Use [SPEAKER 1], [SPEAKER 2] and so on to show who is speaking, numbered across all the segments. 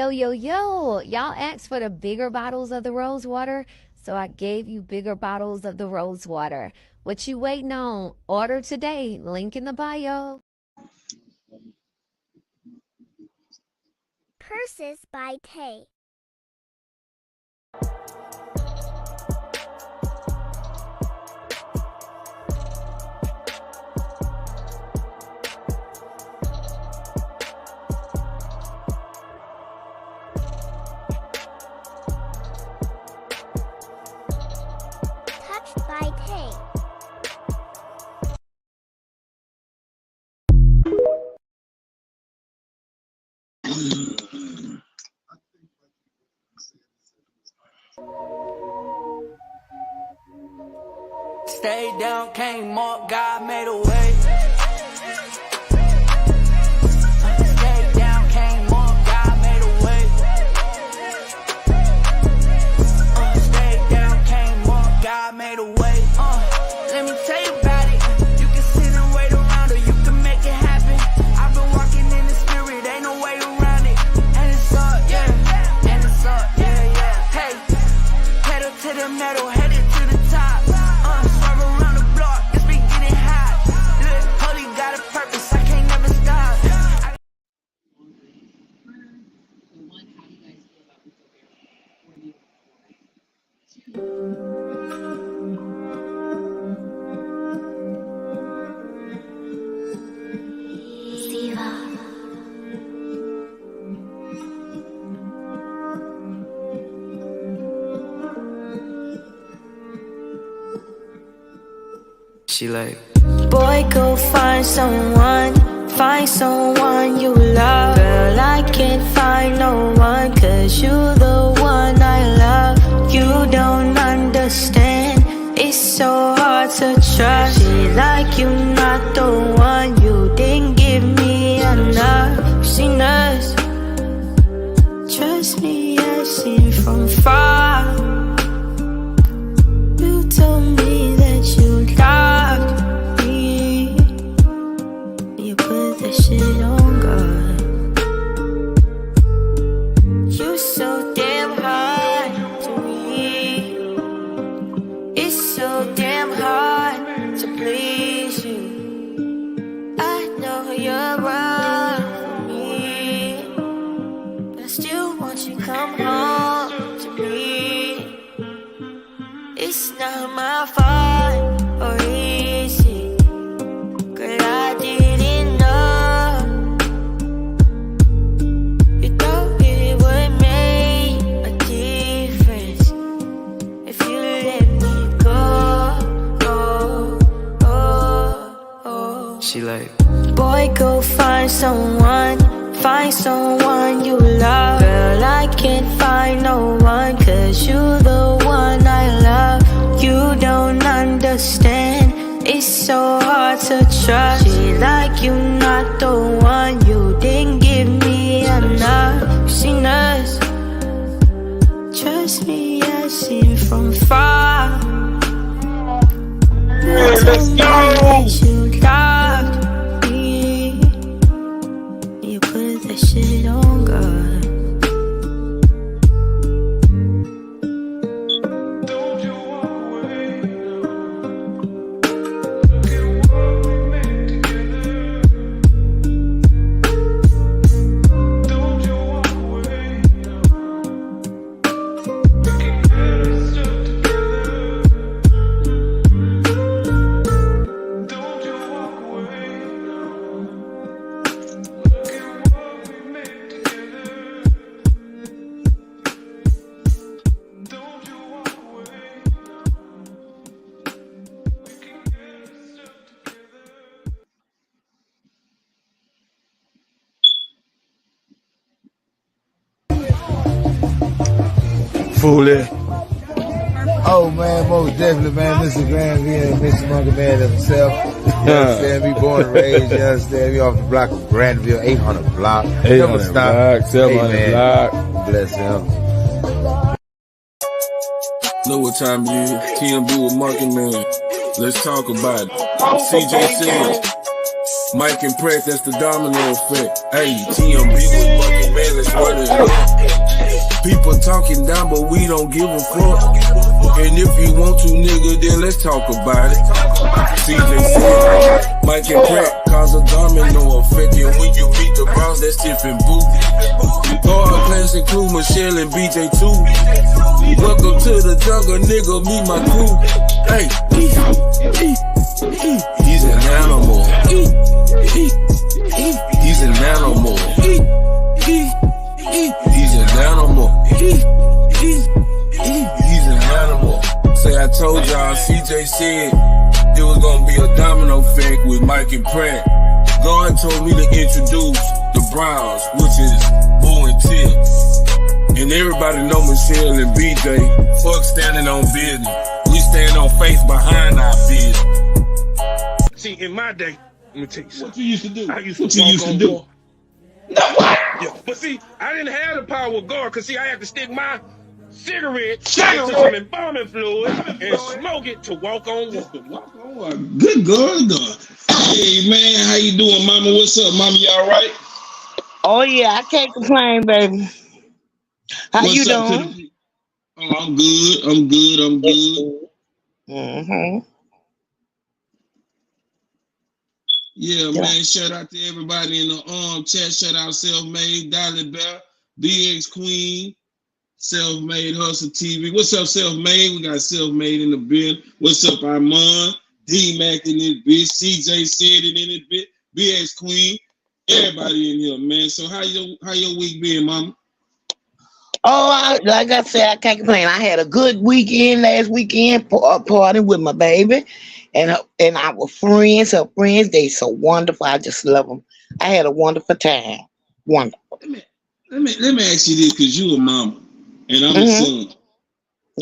[SPEAKER 1] Yo, yo, yo, y'all asked for the bigger bottles of the rose water, so I gave you bigger bottles of the rose water. What you waiting on? Order today. Link in the bio.
[SPEAKER 2] Purses by Tay. Touched by Tay.
[SPEAKER 3] Stay down, came up, God made a way. Stay down, came up, God made a way. Stay down, came up, God made a way. Let me tell you about it. You can sit and wait around, or you can make it happen. I've been walking in the spirit, ain't no way around it. And it's up, yeah, and it's up, yeah, yeah. Hey, pedal to the metal, headed to the top. Swerve around the block, it's been getting hot. Look, holy got a purpose, I can't never stop. She like,
[SPEAKER 4] boy, go find someone you love. Girl, I can't find no one, cause you the one I love. You don't understand, it's so hard to trust. She like you not the one, you didn't give me enough. Seen us, trust me, I've seen from far. You told me that you loved me, you put that shit on God. You so damn hard to me, it's so damn hard to please you. I know you're wrong for me, but I still want you to come home to me. It's not my fault or easy, girl, I didn't know. You thought it would make a difference if you let me go.
[SPEAKER 3] she like,
[SPEAKER 4] Boy, go find someone you love. Girl, I can't find no one, cause you the one I love. You don't understand, it's so hard to trust. She like you not the one, you didn't give me enough. You seen us, trust me, I've seen from far.
[SPEAKER 5] Let's go!
[SPEAKER 4] You loved me, you put that shit on God.
[SPEAKER 5] Foolie.
[SPEAKER 6] Oh man, most definitely, man. Mr. Grandville, Mr. Monkey Man himself. You understand me? Born and raised, you understand me? Off the block of Grandville, 800 block.
[SPEAKER 5] 800 block, 700 block.
[SPEAKER 6] Bless him.
[SPEAKER 7] Know what time it is? TMB with Monkey Man. Let's talk about it. CJ said, Mike and Pratt, that's the domino effect. Hey, TMB was bucking, man, let's run it up. People talking down, but we don't give a fuck. And if you want to, nigga, then let's talk about it. CJ said, Mike and Pratt cause a domino effect. And when you beat the Browns, that's Tiff and Boo. Guard class include Michelle and BJ too. Welcome to the jungle, nigga, meet my crew. Hey, he's an animal. He's an animal. He's an animal. He's an animal. Say I told y'all, CJ said it was gonna be a domino effect with Mike and Pratt. God told me to introduce the Browns, which is Boo and Tip. And everybody know Michelle and BJ. Fuck standing on business. We stand on faith behind our business.
[SPEAKER 5] See, in my day, let me tell you something.
[SPEAKER 8] What you used to do?
[SPEAKER 5] I used to do. Yeah, but see, I didn't have the power of God, cause see, I had to stick my cigarette into some embalming fluid and smoke it to walk on water.
[SPEAKER 8] Good God. Hey man, how you doing, Mama? What's up, Mama? You all right?
[SPEAKER 9] Oh yeah, I can't complain, baby. How
[SPEAKER 8] What's
[SPEAKER 9] you
[SPEAKER 8] up
[SPEAKER 9] doing?
[SPEAKER 8] to the... Oh, I'm good.
[SPEAKER 9] Mm-hmm.
[SPEAKER 8] Yeah, man. Shout out to everybody in the chat. Shout out Self-Made, Dolly Bear, DX Queen, Self-Made Hustle TV. What's up, Self-Made? We got Self-Made in the building. What's up, Armand? D-Mac in this bitch. CJ said it in this bitch. BX Queen. Everybody in here, man. So how your week been, Mama?
[SPEAKER 9] Oh, like I said, I can't complain. I had a good weekend last weekend, party with my baby, and our friends. Her friends, they so wonderful. I just love them. I had a wonderful time. Wonderful.
[SPEAKER 8] Let me ask you this, because you a mama and I'm a son.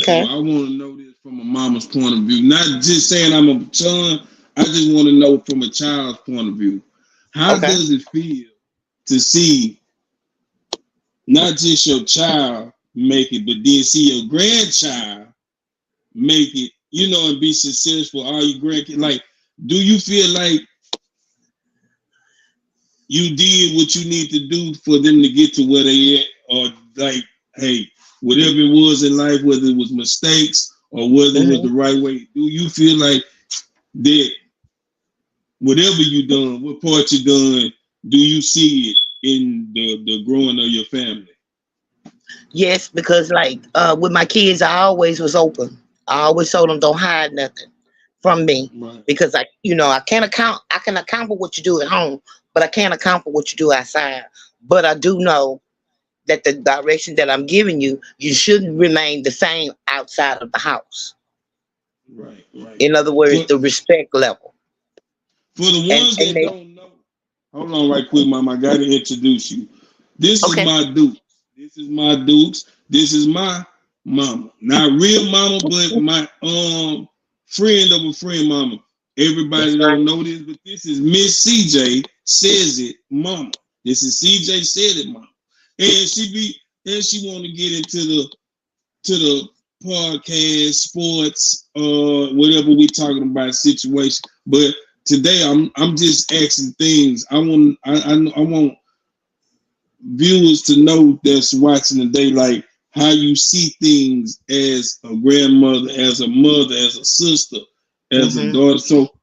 [SPEAKER 9] Okay.
[SPEAKER 8] So I want to know this from a mama's point of view. Not just saying I'm a son. I just want to know from a child's point of view. How does it feel to see not just your child make it, but then see your grandchild make it, you know, and be successful, all your grandkids? Like, do you feel like you did what you need to do for them to get to where they at? Or like, hey, whatever it was in life, whether it was mistakes or whether it was the right way, do you feel like that whatever you done, what part you done, do you see it in the growing of your family?
[SPEAKER 9] Yes, because like with my kids, I always was open. I always told them don't hide nothing from me, because I can account for what you do at home, but I can't account for what you do outside. But I do know that the direction that I'm giving you, you shouldn't remain the same outside of the house.
[SPEAKER 8] Right.
[SPEAKER 9] In other words, the respect level.
[SPEAKER 8] For the ones that don't know, hold on right quick, Mom. I got to introduce you. This is my Dukes. This is my Dukes. This is my mama. Not real mama, but my friend of a friend mama. Everybody don't know this, but this is Miss CJ Says It Mama. This is CJ Said It Mama. And she want to get into the podcast, sports, whatever we talking about situation. But today I'm just asking things. I want viewers to know that's watching today, like how you see things as a grandmother, as a mother, as a sister, as a daughter. So,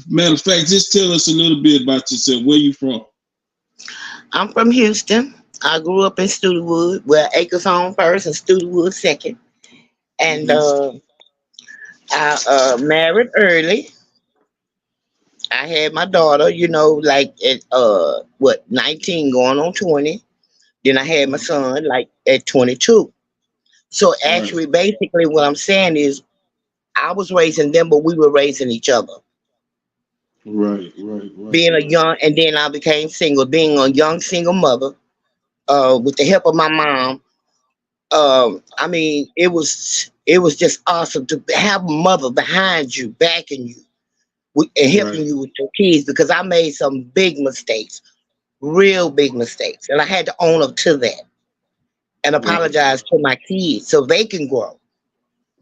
[SPEAKER 8] matter of fact, just tell us a little bit about yourself. Where you from?
[SPEAKER 9] I'm from Houston. I grew up in Studewood, where Acres Home first and Studewood second. And I married early. I had my daughter, like at 19 going on 20. Then I had my son like at 22. So actually, basically what I'm saying is I was raising them, but we were raising each other.
[SPEAKER 8] Right.
[SPEAKER 9] Being a young, and then I became single, being a young single mother, with the help of my mom. I mean, it was just awesome to have a mother behind you, backing you, and helping you with your kids, because I made some big mistakes, real big mistakes. And I had to own up to that and apologize to my kids so they can grow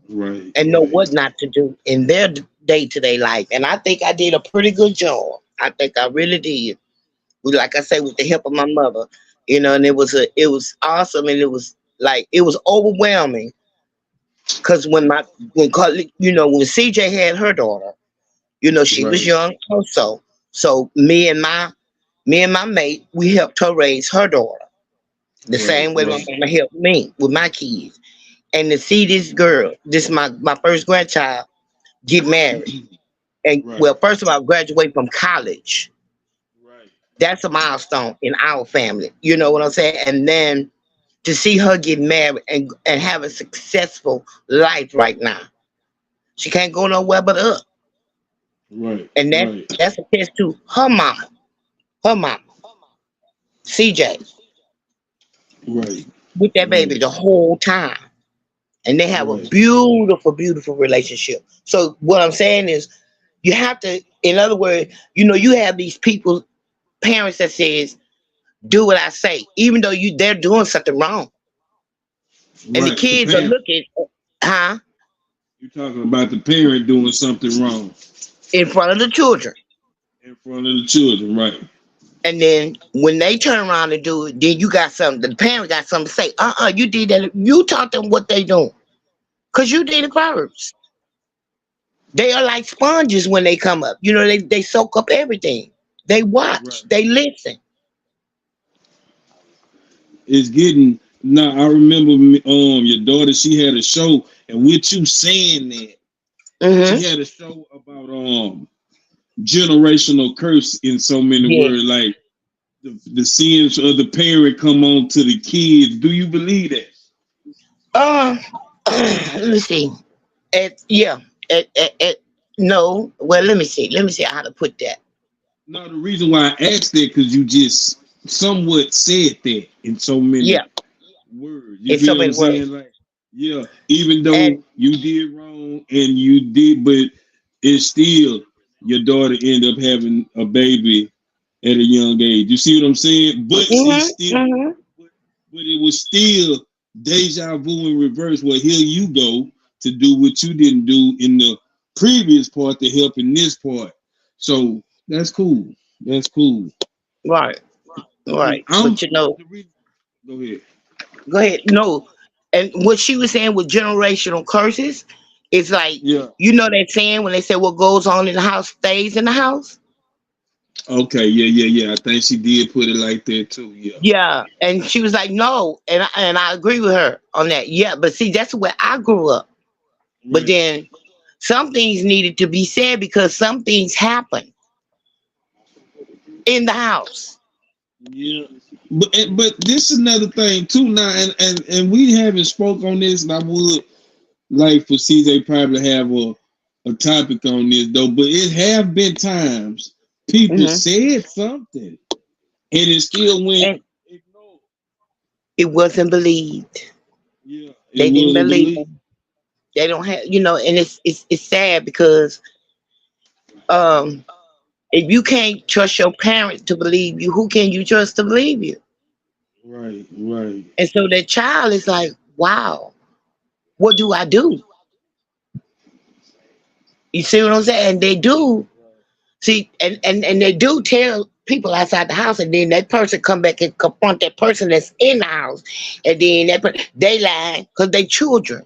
[SPEAKER 9] and know what not to do in their day-to-day life. And I think I did a pretty good job. I think I really did. Like I say, with the help of my mother, you know, and it was awesome, and it was like it was overwhelming. Cause when CJ had her daughter, you know, she was young also. So me and my mate, we helped her raise her daughter the same way my mama helped me with my kids. And to see this girl, my first grandchild, get married, and well, first of all, graduate from college. That's a milestone in our family. You know what I'm saying? And then to see her get married and have a successful life right now. She can't go nowhere but up.
[SPEAKER 8] Right.
[SPEAKER 9] And that's a test to her mama. CJ.
[SPEAKER 8] Right.
[SPEAKER 9] With that baby the whole time. And they have a beautiful, beautiful relationship. So what I'm saying is you have to, in other words, you know, you have these people, parents that says, do what I say, even though they're doing something wrong. And the kids are looking, huh?
[SPEAKER 8] You're talking about the parent doing something wrong.
[SPEAKER 9] In front of the children.
[SPEAKER 8] In front of the children, right.
[SPEAKER 9] And then when they turn around and do it, then you got something, the parent got something to say. You did that. You taught them what they doing. Because you did it first. They are like sponges when they come up. You know, they soak up everything. They watch. They listen.
[SPEAKER 8] It's getting now. I remember your daughter. She had a show, and with you saying that, she had a show about generational curse in so many words, like the sins of the parent come on to the kids. Do you believe that?
[SPEAKER 9] Let me see. No. Well, let me see how to put that.
[SPEAKER 8] No, the reason why I asked that because you just somewhat said that in so many words. You feel what I'm saying? Like, even though you did wrong and you did, but it's still your daughter ended up having a baby at a young age. You see what I'm saying? But it's still, but it was still deja vu in reverse. Well, here you go to do what you didn't do in the previous part to help in this part. So that's cool. That's cool.
[SPEAKER 9] Right. But you know,
[SPEAKER 8] go ahead.
[SPEAKER 9] No, and what she was saying with generational curses, it's like you know that saying when they say what goes on in the house stays in the house.
[SPEAKER 8] Okay, yeah. I think she did put it like that too.
[SPEAKER 9] Yeah, and she was like, no, and I agree with her on that. Yeah, but see, that's where I grew up. Right. But then some things needed to be said because some things happen in the house.
[SPEAKER 8] Yeah, but this is another thing too now, and we haven't spoke on this, and I would like for CJ probably have a topic on this though. But it have been times people said something, and it still went ignored.
[SPEAKER 9] It wasn't believed.
[SPEAKER 8] Yeah,
[SPEAKER 9] they didn't believe it. They don't have, you know, and it's sad because if you can't trust your parents to believe you, who can you trust to believe you?
[SPEAKER 8] Right.
[SPEAKER 9] And so that child is like, wow, what do I do? You see what I'm saying? And they do. See, and they do tell people outside the house, and then that person come back and confront that person that's in the house. And then they lie because they children.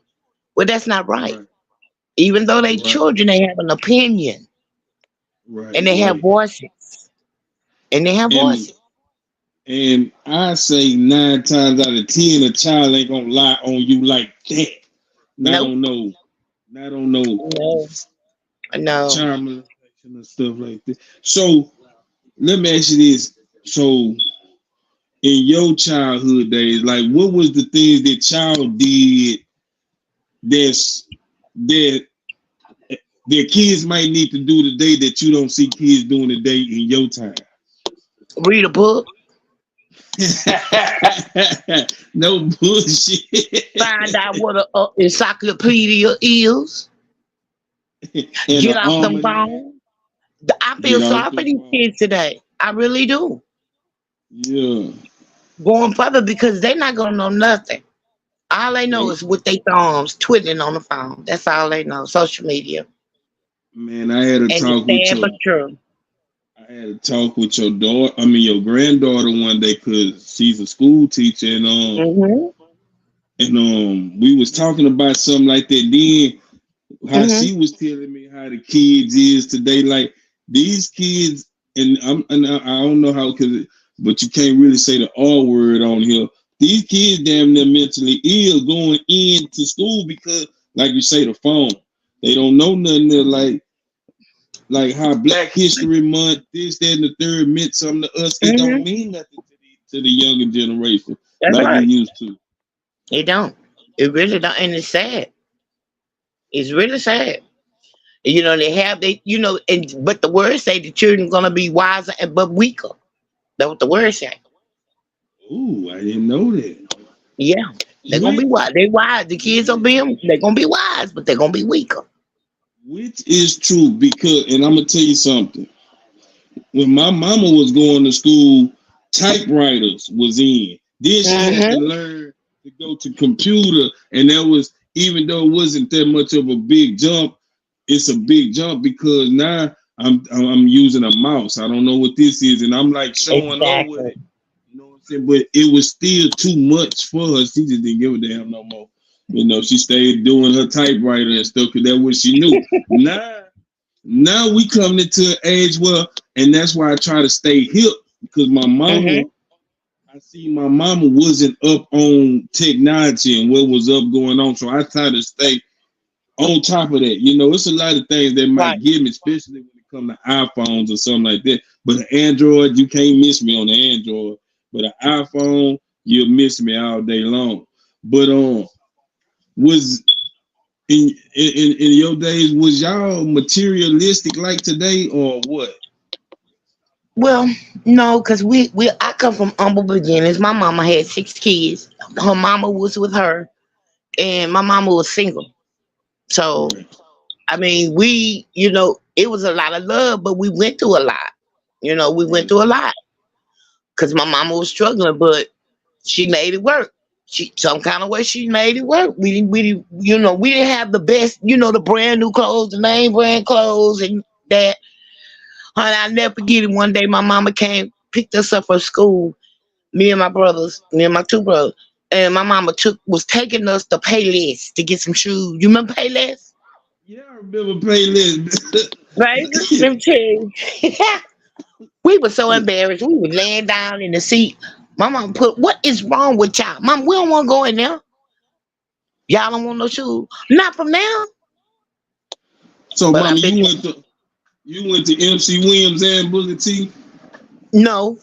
[SPEAKER 9] Well, that's not right. Even though they children, they have an opinion.
[SPEAKER 8] Right.
[SPEAKER 9] And they have voices. And
[SPEAKER 8] I say 9 times out of 10, a child ain't gonna lie on you like that.
[SPEAKER 9] Nope.
[SPEAKER 8] I don't know.
[SPEAKER 9] No.
[SPEAKER 8] Charm and stuff like that. So let me ask you this. So in your childhood days, like what was the things that child did that their kids might need to do today that you don't see kids doing today in your time?
[SPEAKER 9] Read a book.
[SPEAKER 8] No bullshit.
[SPEAKER 9] Find out what an encyclopedia is. Get off them phones. I feel sorry for these kids today. I really do.
[SPEAKER 8] Yeah.
[SPEAKER 9] Going further because they're not gonna know nothing. All they know is with their thumbs twiddling on the phone. That's all they know. Social media.
[SPEAKER 8] Man, I had a talk with you.
[SPEAKER 9] I
[SPEAKER 8] I had to talk with your daughter. I mean, your granddaughter one day because she's a school teacher, and we was talking about something like that. Then how she was telling me how the kids is today. Like these kids, and I don't know how, but you can't really say the R word on here. These kids damn near mentally ill going into school because, like you say, the phone. They don't know nothing there, like how Black History Month, this, that, and the third meant something to us. It don't mean nothing to the younger generation.
[SPEAKER 9] That's
[SPEAKER 8] like
[SPEAKER 9] right.
[SPEAKER 8] it used to.
[SPEAKER 9] It don't. It really don't, and it's sad. It's really sad. You know, but the words say the children gonna be wiser but weaker. That's what the words say.
[SPEAKER 8] Ooh, I didn't know that.
[SPEAKER 9] Yeah, they're gonna be wise. They wise. The kids they're gonna be wise, but they're gonna be weaker.
[SPEAKER 8] Which is true because, and I'm gonna tell you something. When my mama was going to school, typewriters was in. Then she had to learn to go to computer, and that was, even though it wasn't that much of a big jump, it's a big jump because now I'm using a mouse. I don't know what this is, and I'm like showing up with it. You know what I'm saying? But it was still too much for her. She just didn't give a damn no more. You know, she stayed doing her typewriter and stuff because that's what she knew. Now we coming into an age where, and that's why I try to stay hip because my mama, I see my mama wasn't up on technology and what was up going on. So I try to stay on top of that. You know, it's a lot of things that might give me, especially when it comes to iPhones or something like that. But an Android, you can't miss me on the Android. But an iPhone, you'll miss me all day long. But was in your days, was y'all materialistic like today or what?
[SPEAKER 9] Well, no, because I come from humble beginnings. My mama had 6 kids. Her mama was with her, and my mama was single. So, I mean, it was a lot of love, but we went through a lot. We went through a lot because my mama was struggling, but she made it work. Some kind of way she made it work. We didn't have the best, the brand new clothes, the name brand clothes, and that. Honey, I'll never forget it. One day my mama came, picked us up from school, me and my 2 brothers, and my mama was taking us to Payless to get some shoes. You remember Payless?
[SPEAKER 8] Yeah, I remember Payless.
[SPEAKER 9] Right? Let me tell you. We were so embarrassed. We were laying down in the seat. My mom what is wrong with y'all? Mom, we don't want to go in there. Y'all don't want no shoes. Not from now.
[SPEAKER 8] So, Mama, you went to MC Williams and Booker T?
[SPEAKER 9] No.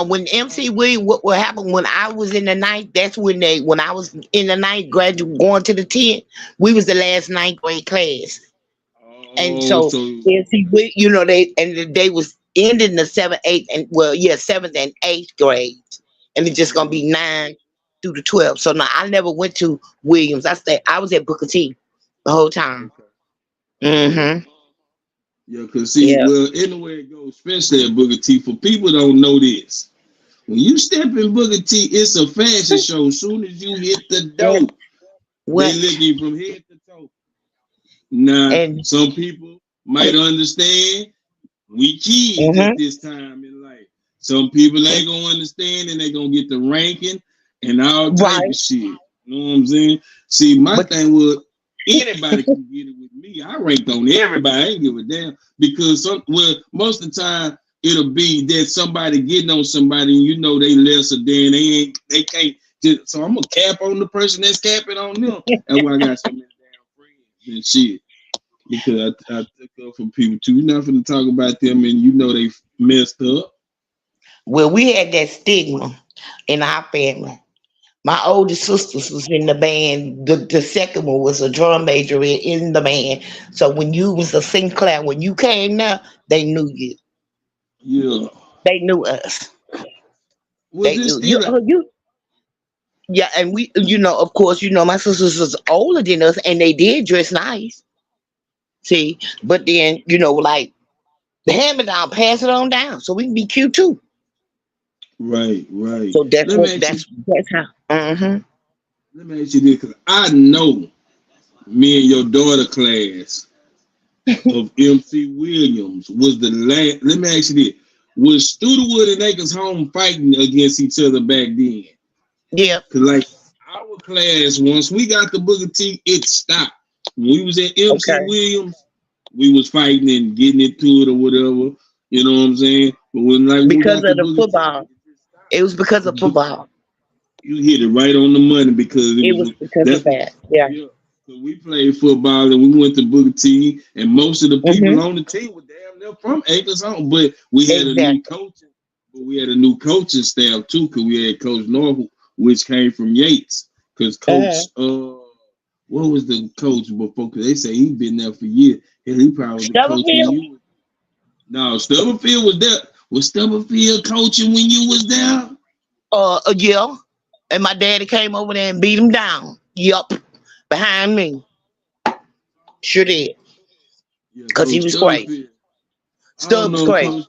[SPEAKER 9] When MC Williams, what happened when I was in the 9th, that's when I was in the 9th, going to the 10th, we was the last 9th grade class. And so MC Williams, they was ending the 7th, 8th, and 7th and 8th grades. And it's just gonna be 9 through the 12th. So now I never went to Williams. I was at Booker T the whole time.
[SPEAKER 8] Yeah, because well, anywhere it goes, especially at Booker T, for people don't know this. When you step in Booker T, it's a fashion show. As soon as you hit the door, they look you from head to toe. Now, some people might understand we kids at this time in life. Some people ain't gonna understand and they gonna get the ranking and all type of shit. You know what I'm saying? See, my thing was anybody can get it with me. I ranked on everybody. I ain't give a damn because most of the time it'll be that somebody getting on somebody and they lesser than they can't. So I'm gonna cap on the person that's capping on them. That's why I got so many damn friends and shit. Because I took up from people too. You're not gonna talk about them and they messed up.
[SPEAKER 9] Well, we had that stigma in our family. My oldest sisters was in the band. The second one was a drum major in the band. So when you was a Sinclair, when you came there, they knew you.
[SPEAKER 8] Yeah.
[SPEAKER 9] They knew us. They knew you. Yeah, and we, of course, my sisters was older than us, and they did dress nice. See, but then like the hand-me-down, pass it on down, so we can be cute too.
[SPEAKER 8] Right.
[SPEAKER 9] So that's how.
[SPEAKER 8] Let me ask you this, because I know me and your daughter class of MC Williams was the last. Let me ask you this: was Studewood and Acres Home fighting against each other back then.
[SPEAKER 9] Yeah.
[SPEAKER 8] Cause like our class, once we got the Booker T, it stopped. When we was at MC Williams, we was fighting and getting into it or whatever. You know what I'm saying? But when like
[SPEAKER 9] because of the football, it was because of football.
[SPEAKER 8] You hit it right on the money because
[SPEAKER 9] it was because of that. Yeah.
[SPEAKER 8] So we played football and we went to Booker T, and most of the people on the team were damn near from Acres Home. But we had a new coaching. But we had a new coaching staff too, because we had Coach Norval, which came from Yates. Because Coach, what was the coach before? Because they say he been there for years. And he probably was the coach when you was. No, Stubblefield was there. Was Stubblefield coaching when you was there?
[SPEAKER 9] Yeah. And my daddy came over there and beat him down. Yup. Behind me. Sure did. Because he was crazy. Stubb was crazy.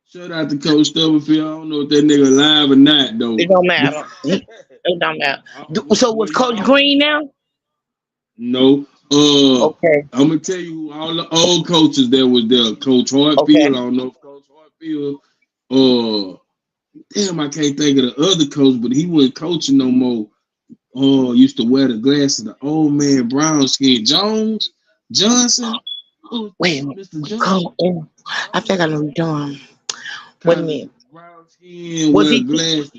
[SPEAKER 8] Shout out to Coach Stubblefield. I don't know if that nigga alive or not, though.
[SPEAKER 9] It don't matter. It don't matter. So was Coach Green now?
[SPEAKER 8] No.
[SPEAKER 9] Okay.
[SPEAKER 8] I'm gonna tell you all the old coaches that was there. Coach Hartfield. I don't know if Coach Hartfield. Damn, I can't think of the other coach, but he wasn't coaching no more. Used to wear the glasses. The old man, brown skin, Johnson.
[SPEAKER 9] Wait a minute. I think I know what you're doing. Wait a minute.
[SPEAKER 8] Brown skin, wear glasses.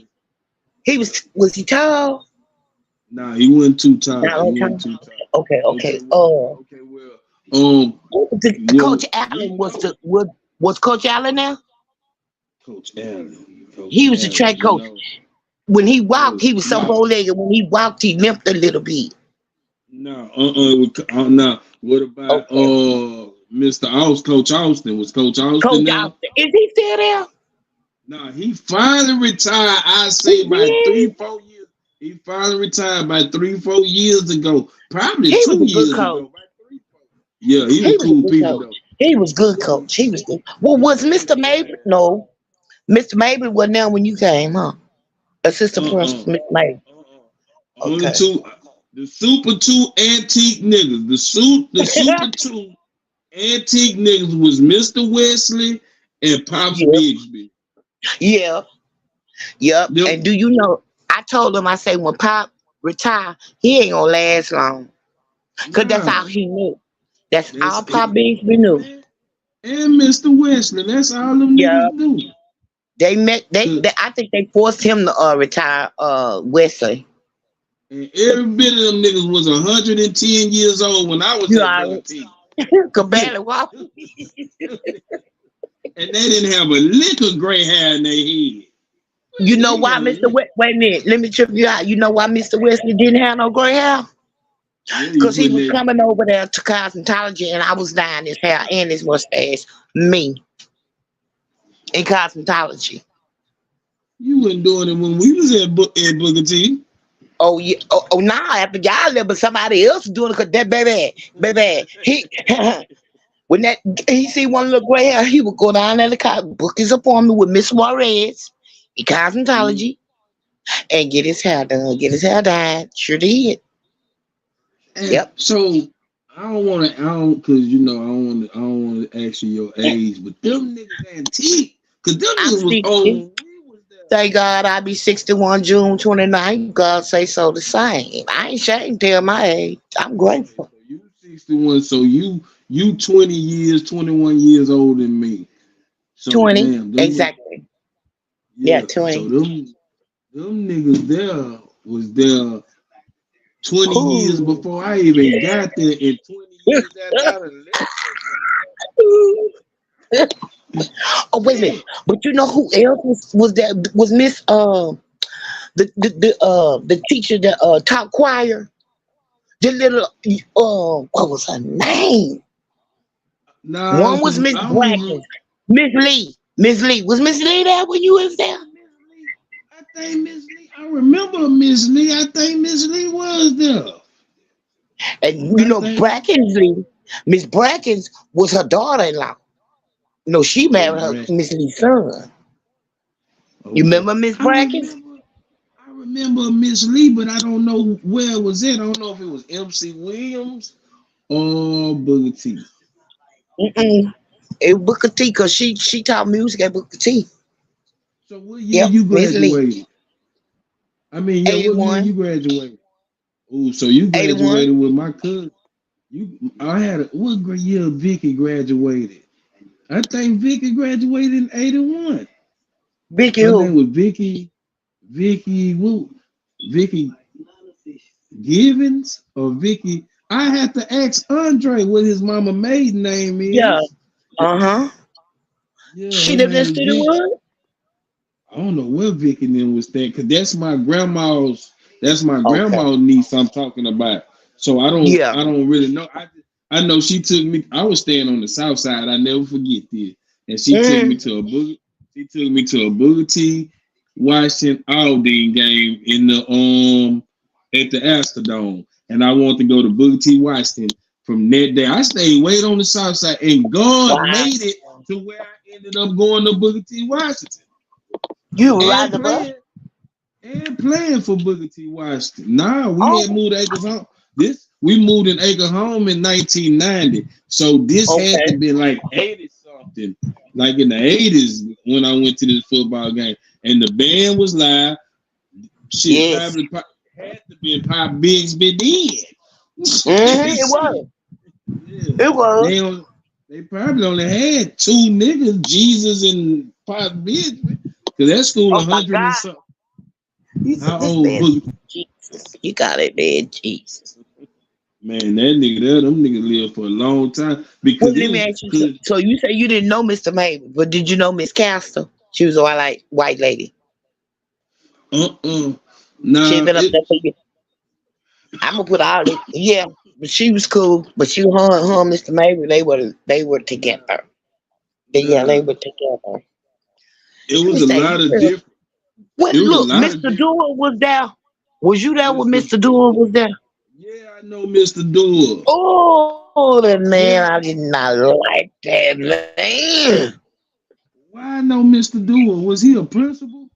[SPEAKER 9] He was he tall?
[SPEAKER 8] Nah, he wasn't too tall.
[SPEAKER 9] Okay. Coach Allen was Coach Allen now?
[SPEAKER 8] Coach Allen.
[SPEAKER 9] He was the track coach. When he walked, he was so bow-legged. When he walked, he limped a little bit.
[SPEAKER 8] No. What about Mr. Austin? Coach Austin was Coach Austin.
[SPEAKER 9] Coach Austin. Is he still there?
[SPEAKER 8] No, he finally retired. I say by 3-4 years. He finally retired by 3-4 years ago. Probably 2 years ago. Yeah, he was cool people though.
[SPEAKER 9] He was good coach. He was good. Well, was Mr. Mabry? No. Mr. Mabry wasn't there when you came, huh? Assistant principal, Mr. Mabry.
[SPEAKER 8] Only the Super 2 antique niggas. The Super 2 antique niggas was Mr. Wesley and Pops Bigsby.
[SPEAKER 9] Yeah. Yep. And do you know, I told him, I say, when Pop retire, he ain't gonna last long. Because that's all he knew. That's all Pop Bigsby knew.
[SPEAKER 8] And Mr. Wesley, that's all them niggas knew.
[SPEAKER 9] They met. I think they forced him to retire. Wesley.
[SPEAKER 8] And every bit of them niggas was 110 years old when I was at 13.
[SPEAKER 9] Could barely walk.
[SPEAKER 8] And they didn't have a lick of gray hair in their head.
[SPEAKER 9] You know why, Mr. Wait a minute. Let me trip you out. You know why Mr. Wesley didn't have no gray hair? Because he was coming over there to cosmetology, and I was dyeing his hair and his mustache. Me. In cosmetology.
[SPEAKER 8] You wasn't doing it when we was at Booker T.
[SPEAKER 9] Oh yeah. Oh nah, after y'all left, but somebody else was doing it because that baby, he when that he see one little gray hair, he would go down there to book his appointment with Miss Juarez in cosmetology and get his hair done, get his hair dyed. Sure did. Yep.
[SPEAKER 8] So I don't want to, because you know I don't want to ask you your age, but them niggas antique, because them niggas was old.
[SPEAKER 9] Thank God I be 61 June 29th. God say so the same. I ain't ashamed to tell my age. I'm grateful.
[SPEAKER 8] So you 61, so you 20 years, 21 years older than me. So
[SPEAKER 9] 20,
[SPEAKER 8] damn,
[SPEAKER 9] exactly. Yeah, 20.
[SPEAKER 8] So them niggas there was there 20 years before I even got there, and 20 years after I left.
[SPEAKER 9] Oh wait a minute! But you know who else was there? Was Miss the teacher that taught choir? The little what was her name?
[SPEAKER 8] Nah,
[SPEAKER 9] one was Miss Brackens. Miss Lee. Was Miss Lee there when you was there?
[SPEAKER 8] I think Miss Lee. I remember Miss Lee. I think Miss Lee was there.
[SPEAKER 9] And you know Brackens Lee. Miss Brackens was her daughter-in-law. No, she married her Miss Lee's son. Okay. You remember Miss Brackens?
[SPEAKER 8] I remember Miss Lee, but I don't know where it was at. I don't know if it was MC Williams or Booker T.
[SPEAKER 9] Booker T, because she taught music at Booker T.
[SPEAKER 8] So what year you
[SPEAKER 9] Miss Lee.
[SPEAKER 8] graduated? I mean, yeah, what year
[SPEAKER 9] 81.
[SPEAKER 8] you graduated? Oh, so you
[SPEAKER 9] 81.
[SPEAKER 8] graduated with my cousin. What grade year Vicky graduated? I think Vicky graduated in 81.
[SPEAKER 9] Vicky
[SPEAKER 8] Her
[SPEAKER 9] who?
[SPEAKER 8] name was Vicky Givens or Vicky. I had to ask Andre what his mama maiden name is.
[SPEAKER 9] Yeah. Yeah, she
[SPEAKER 8] her
[SPEAKER 9] lived in
[SPEAKER 8] name was Vicky.
[SPEAKER 9] Steelwood?
[SPEAKER 8] I don't know where Vicky then was staying, because that's my grandma's niece I'm talking about. So I don't really know. I know she took me. I was staying on the south side. I never forget this. And she took me to a Booker T. Washington Aldine game in the at the Astrodome. And I wanted to go to Booker T. Washington from that day. I stayed way on the south side, and God made it to where I ended up going to Booker T. Washington.
[SPEAKER 9] You were riding the bus?
[SPEAKER 8] And playing for Booker T. Washington. Nah, we had moved to Acres Home. We moved in Acres Home in 1990. So this had to be like 80 something. Like in the 80s when I went to this football game. And the band was live. Shit probably had to be in Pop Bigsby then.
[SPEAKER 9] It was. Yeah. It was.
[SPEAKER 8] They probably only had two niggas, Jesus and Pop Bigsby. Because that school 100 and something. How old Booker?
[SPEAKER 9] Jesus. You got it, man. Jesus.
[SPEAKER 8] Man, that nigga, them niggas lived for a long time. Because
[SPEAKER 9] let me ask you, so you say you didn't know Mr. Mabel, but did you know Miss Castle? She was a white lady.
[SPEAKER 8] Nah,
[SPEAKER 9] she been up there for you. I'm gonna put all this. Yeah, but she was cool. But her and Mr. Mabel, they were together. They were together.
[SPEAKER 8] It was a lot of different.
[SPEAKER 9] Well, look, Mr. Dewar was there. Was you there when Mr. Dewar was there?
[SPEAKER 8] Yeah, I know Mr. Dewar.
[SPEAKER 9] Oh, that man, I did not like that man.
[SPEAKER 8] Why I know Mr. Dewar? Was he a principal?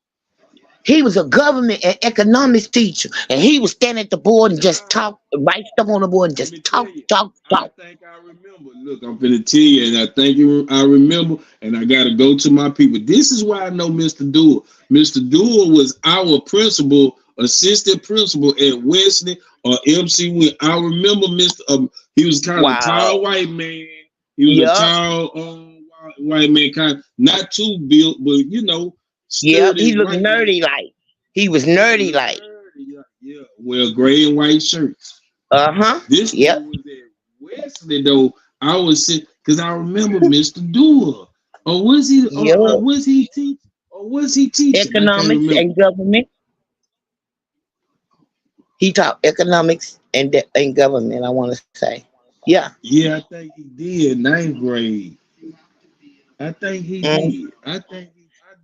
[SPEAKER 9] He was a government and economics teacher, and he was standing at the board and just talk, write stuff on the board and just talk.
[SPEAKER 8] I think I remember. Look, I'm finna tell you, and I think I remember, and I gotta go to my people. This is why I know Mr. Dewar. Mr. Dewar was our principal, assistant principal at Wesley or MC Wynn. I remember he was kind of a tall white man. He was a tall white man, kind of not too built, but you know.
[SPEAKER 9] Yeah, he looked nerdy like. He was nerdy like.
[SPEAKER 8] Yeah, well, gray and white shirts. This was at Wesley though. I was sick because I remember Mr. Dewar. Or was he? Or was he teaching? Or was he teaching
[SPEAKER 9] economics and government? He taught economics and government. I want to say, yeah.
[SPEAKER 8] Yeah, I think he did 9th grade. I think he did. I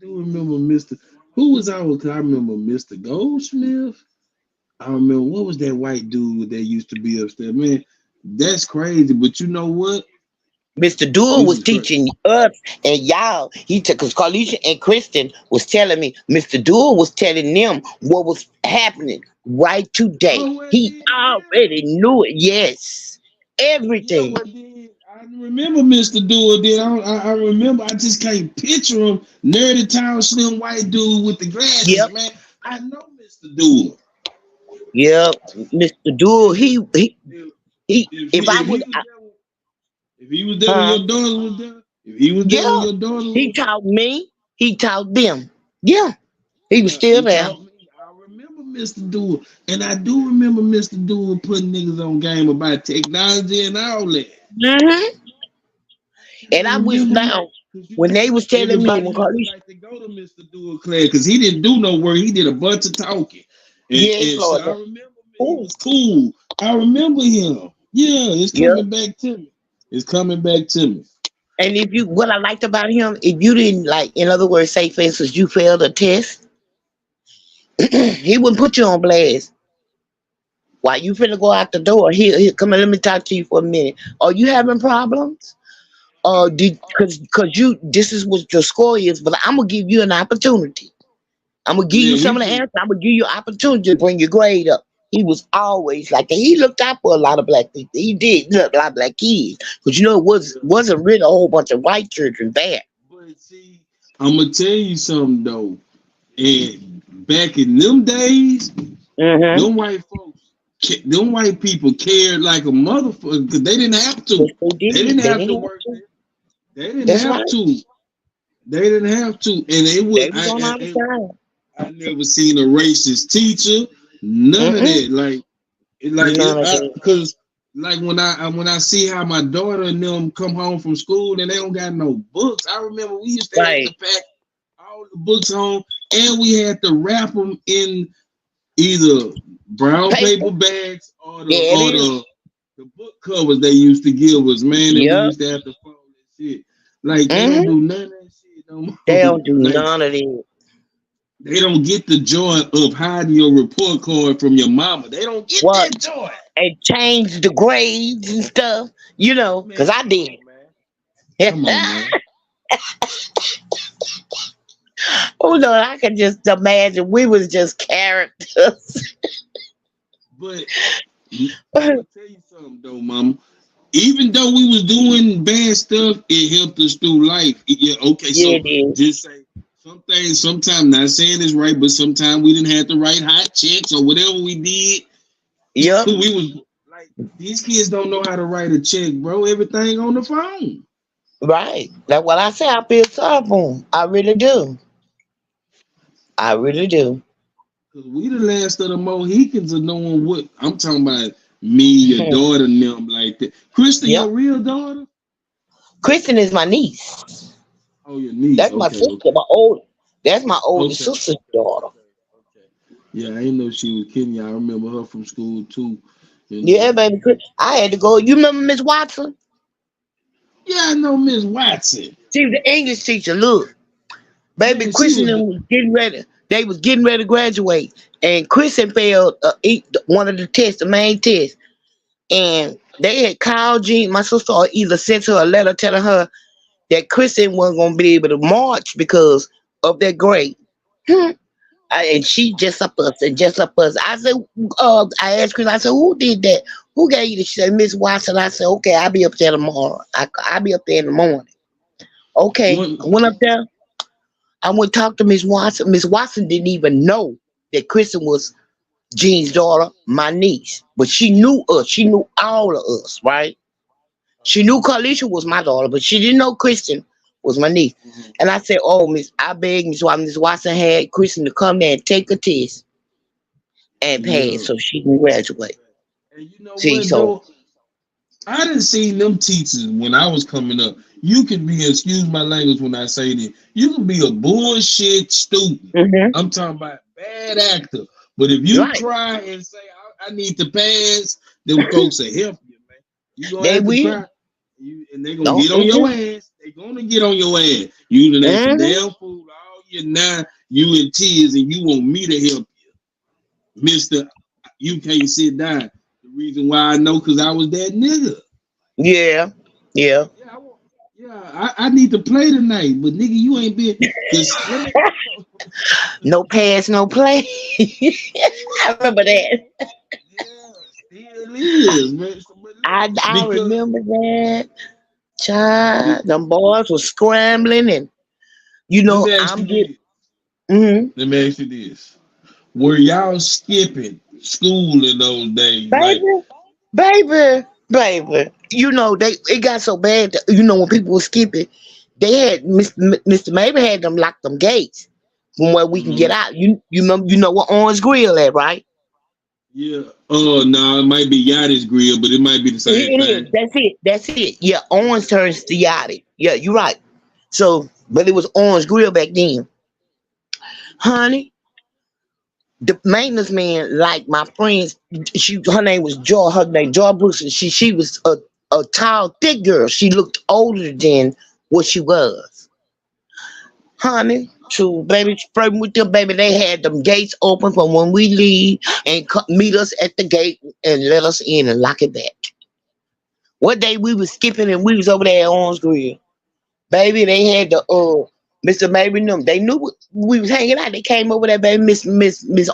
[SPEAKER 8] do remember Mr. Who was our? I remember Mr. Goldsmith. I remember what was that white dude that used to be upstairs? Man, that's crazy. But you know what?
[SPEAKER 9] Mr. Dewar was teaching us and y'all. He took because Carlisha and Kristen was telling me. Mr. Dewar was telling them what was happening right today. He already knew it. Yes, everything.
[SPEAKER 8] I remember Mr. Dewar. Then I remember. I just can't picture him. Nerdy town slim white dude with the glasses. Man, I know Mr. Dewar.
[SPEAKER 9] Yep, Mr. Dewar.
[SPEAKER 8] If he was there when your daughter was there, if he was there when your daughter was there,
[SPEAKER 9] he taught me. He taught them. Yeah, he was still there.
[SPEAKER 8] I remember Mr. Dewar, and I do remember Mr. Dewar putting niggas on game about technology and all that.
[SPEAKER 9] And I wish now when they was telling me when
[SPEAKER 8] Carlisha like to go to Mr. Dewar class because he didn't do no work, he did a bunch of talking. So I remember it was cool. I remember him. Yeah, it's coming back to me. It's coming back to me.
[SPEAKER 9] And what I liked about him, if you didn't like, in other words, say for instance you failed a test, he wouldn't put you on blast. While you finna go out the door, here, come on, let me talk to you for a minute. Are you having problems? Because this is what your score is, but I'm gonna give you an opportunity. I'm gonna give you some of the answers. I'm gonna give you an opportunity to bring your grade up. He was always like that. He looked out for a lot of black people. He did look a lot of black kids. But you know, wasn't really a whole bunch of white children there.
[SPEAKER 8] But see, I'm gonna tell you something though. And back in them days, them white folks, them white people cared like a motherfucker because they didn't have to. They didn't have to work. They didn't have to. They didn't have to, and they would. I never seen a racist teacher. None of that. Because when I see how my daughter and them come home from school and they don't got no books. I remember we used to have to pack all the books home, and we had to wrap them in either brown paper bags or the book covers they used to give us. Man, and we used to have to follow that shit. Like they don't do none of that shit no more.
[SPEAKER 9] They don't do none of it.
[SPEAKER 8] They don't get the joy of hiding your report card from your mama. They don't get that joy.
[SPEAKER 9] And change the grades and stuff, you know, because I did.
[SPEAKER 8] Come on, man.
[SPEAKER 9] Oh no, I can just imagine we was just characters.
[SPEAKER 8] But I'll tell you something though, mama. Even though we was doing bad stuff, it helped us through life. Just say some things. Sometimes not saying it's right, but sometimes we didn't have to write hot checks or whatever we did.
[SPEAKER 9] Yep.
[SPEAKER 8] We was like, these kids don't know how to write a check, bro. Everything on the phone.
[SPEAKER 9] Right. That's what I say. I feel sorry for them. I really do. I really do.
[SPEAKER 8] Cause we the last of the Mohicans of knowing what I'm talking about. Me, your daughter, and them like that. Kristen, your real daughter?
[SPEAKER 9] Kristen is my niece.
[SPEAKER 8] Oh, your niece.
[SPEAKER 9] That's my sister. That's my older sister's daughter.
[SPEAKER 8] Yeah, I didn't know she was Kenya. I remember her from school too.
[SPEAKER 9] Yeah, baby. I had to go. You remember Miss Watson?
[SPEAKER 8] Yeah, I know Miss Watson.
[SPEAKER 9] She was the English teacher. Look, baby, yeah, Kristen was getting ready. They was getting ready to graduate, and Kristen failed one of the tests, the main test. And they had called Jean, my sister, or either sent her a letter telling her that Kristen wasn't going to be able to march because of their grade. And she just up us and just up us. I said, I asked Kristen, I said, who did that? Who gave you this? She said, Miss Watson. I said, okay, I'll be up there tomorrow. I'll be up there in the morning. Okay, I went up there. I went to talk to Miss Watson. Miss Watson didn't even know that Kristen was Jean's daughter, my niece. But she knew us. She knew all of us, right? She knew Carlisha was my daughter, but she didn't know Kristen was my niece. And I said, oh, I begged Miss Watson had Kristen to come there and take a test and pass so she can graduate.
[SPEAKER 8] And you know what, I didn't see them teachers when I was coming up. You can be, excuse my language when I say this, you can be a bullshit student. I'm talking about bad actor. But if you try and say, I need to pass, them folks will help you, man. You gonna have to try. And they're going to get on your ass. They're going to get on your ass. You done damn fool all year now. You in tears and you want me to help you. Mister, you can't sit down. The reason why I know, because I was that nigga.
[SPEAKER 9] Yeah.
[SPEAKER 8] I need to play tonight, but nigga, you ain't been.
[SPEAKER 9] No pass, no play. I remember that.
[SPEAKER 8] Still is, man.
[SPEAKER 9] I remember that. Child, them boys were scrambling, and you know, I'm getting.
[SPEAKER 8] Let me ask you this: were y'all skipping school in those days?
[SPEAKER 9] Baby. You know, it got so bad that, you know, when people were skipping, they had Mr. Maybe had them lock them gates from where we can get out. You know what Orange Grill at, right?
[SPEAKER 8] Yeah. Oh no, it might be Yachty's Grill, but it might be the same thing.
[SPEAKER 9] That's it. Yeah, Orange turns to Yachty. Yeah, you're right. So, but it was Orange Grill back then. Honey, the maintenance man, like my friends, her name was Joy. Her name Joy Brooks. And she was a tall, thick girl. She looked older than what she was. Honey, to baby, with them, baby, they had them gates open from when we leave and meet us at the gate and let us in and lock it back. One day we was skipping and we was over there at Orange Grill. Baby, they had the Mr. Maybe them. They knew we was hanging out. They came over there, baby. Miss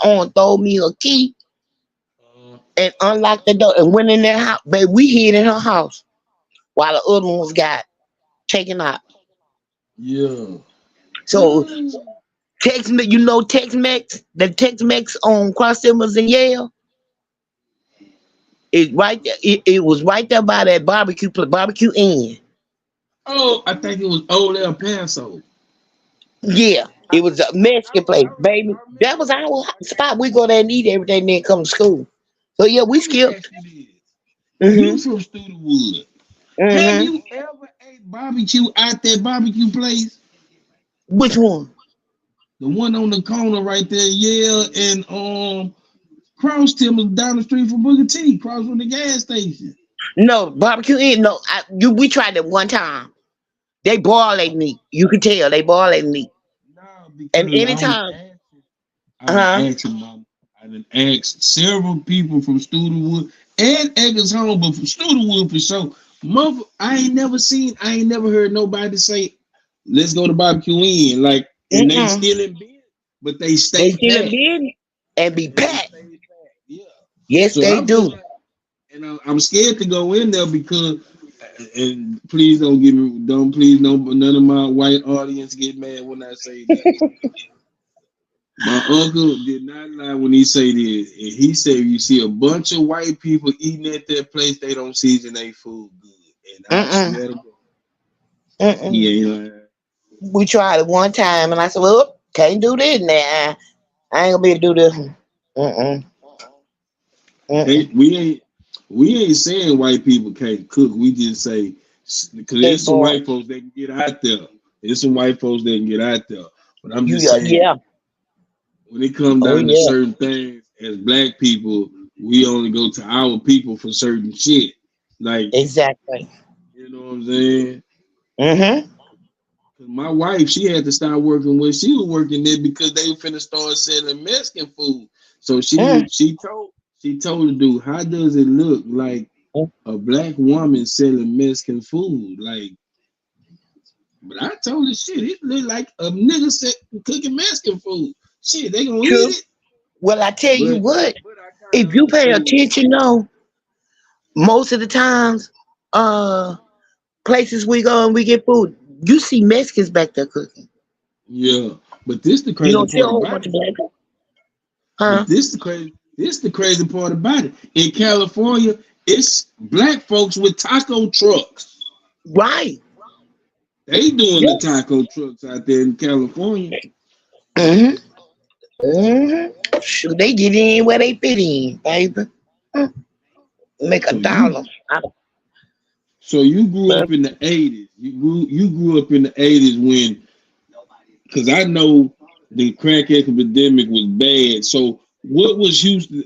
[SPEAKER 9] On told me her key. and unlocked the door and went in their house. Baby, we hid in her house while the other ones got taken out.
[SPEAKER 8] Yeah.
[SPEAKER 9] So Tex-Mex, you know Tex-Mex, the Tex-Mex on Cross Timbers and Yale. It right there. It was right there by that barbecue Inn.
[SPEAKER 8] Oh, I think it was Old El Paso.
[SPEAKER 9] Yeah, it was a Mexican place, baby. That was our spot. We go there and eat every day and then come to school. So yeah, we skipped.
[SPEAKER 8] You from Studewood. Have you ever ate barbecue at that barbecue place?
[SPEAKER 9] Which one?
[SPEAKER 8] The one on the corner right there, yeah, and Cross Timbers down the street from Booker T, across from the gas station.
[SPEAKER 9] No, barbecue Inn. No, we tried it one time. They boil their meat. You can tell they boil their meat. And anytime,
[SPEAKER 8] I done asked several people from Studewood and Eggers Home, but from Studewood for sure. I ain't never heard nobody say, "Let's go to barbecue Inn." Like, and they still in bed, but they stay
[SPEAKER 9] still in bed and be packed. Yeah. Yes, so they do.
[SPEAKER 8] And I'm scared to go in there because, and please don't none of my white audience get mad when I say that. My uncle did not lie when he say this. And he said, you see a bunch of white people eating at that place, they don't season their food good. And I swear to God, he ain't lying.
[SPEAKER 9] We tried it one time, and I said, well, can't do this now. I ain't gonna be able to do this.
[SPEAKER 8] Hey, we ain't saying white people can't cook. We just say, because there's some white folks that can get out there. There's some white folks that can get out there. But I'm just saying, when it comes down to certain things, as black people, we only go to our people for certain shit. Like,
[SPEAKER 9] exactly.
[SPEAKER 8] You know what I'm saying? My wife, she had to start working where she was working there because they were finna start selling Mexican food. So she told the dude, how does it look like a black woman selling Mexican food? Like, but I told her, shit, it look like a nigga cooking Mexican food. Shit, they gonna eat it.
[SPEAKER 9] Well, I tell you what, if you pay attention, though, most of the times, places we go and we get food, you see Mexicans back there cooking.
[SPEAKER 8] Yeah, but this the crazy part about it. This the crazy part about it. In California, it's black folks with taco trucks.
[SPEAKER 9] Right.
[SPEAKER 8] They doing the taco trucks out there in California.
[SPEAKER 9] Sure, they get in where they fit in, baby. Make $1.
[SPEAKER 8] So you grew up in the 80s. You grew up in the 80s when, because I know the crack epidemic was bad. So what was Houston?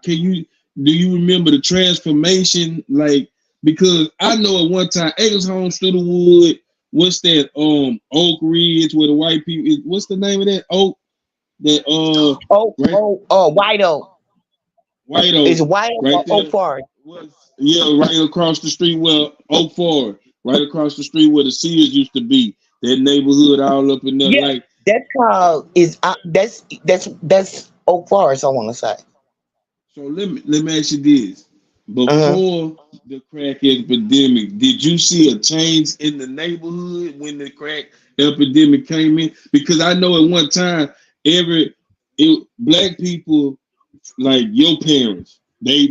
[SPEAKER 8] Do you remember the transformation? Like, because I know at one time, Eggers Home, Studewood, what's that? Oak Ridge, where the white people. What's the name of that? Oak. White Oak. White Oak.
[SPEAKER 9] Is White Oak right or Oak Forest?
[SPEAKER 8] Yeah, right across the street where Oak Forest, right across the street where the Sears used to be. That neighborhood all up in there.
[SPEAKER 9] Yeah,
[SPEAKER 8] like
[SPEAKER 9] that's called that's Oak Forest, I want to say.
[SPEAKER 8] So let me ask you this. Before the crack epidemic, did you see a change in the neighborhood when the crack epidemic came in? Because I know at one time, black people, like your parents, they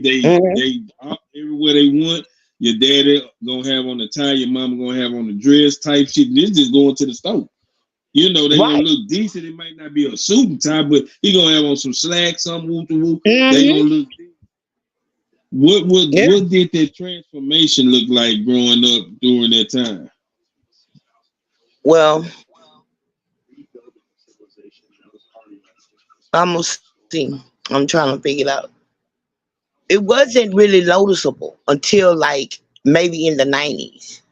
[SPEAKER 8] everywhere they want. Your daddy gonna have on the tie, your mama gonna have on the dress type shit. This just going to the store. You know, they gonna look decent. It might not be a suit and tie, but he gonna have on some slacks, some woo-to-woo. They gonna look decent. What did that transformation look like growing up during that time?
[SPEAKER 9] Well, I'm trying to figure it out. It wasn't really noticeable until like maybe in the 90s.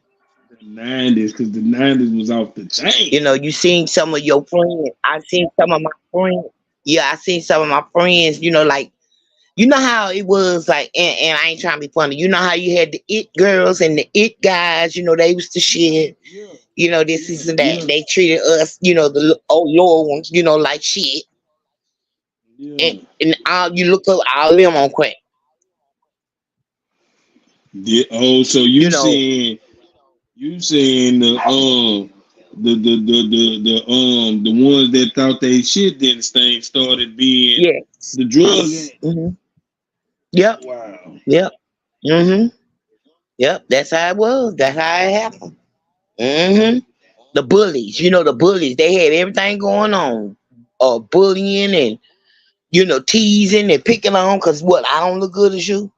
[SPEAKER 8] The 90s, because the 90s was off the chain.
[SPEAKER 9] You know, you seen some of your friends. I seen some of my friends. Yeah, I seen some of my friends, you know, like, you know how it was like, and I ain't trying to be funny. You know how you had the it girls and the it guys, you know, they was the shit. Yeah. You know, this is and that. Yeah. They treated us, you know, the old lower ones, you know, like shit. Yeah. And all you look up all them on crack.
[SPEAKER 8] So you saying the ones that thought they shit didn't stink started being the drug.
[SPEAKER 9] Yep.
[SPEAKER 8] Wow.
[SPEAKER 9] Yep. Yep. That's how it was. That's how it happened. The bullies, the bullies, they had everything going on. Bullying and teasing and picking on because what, I don't look good as you.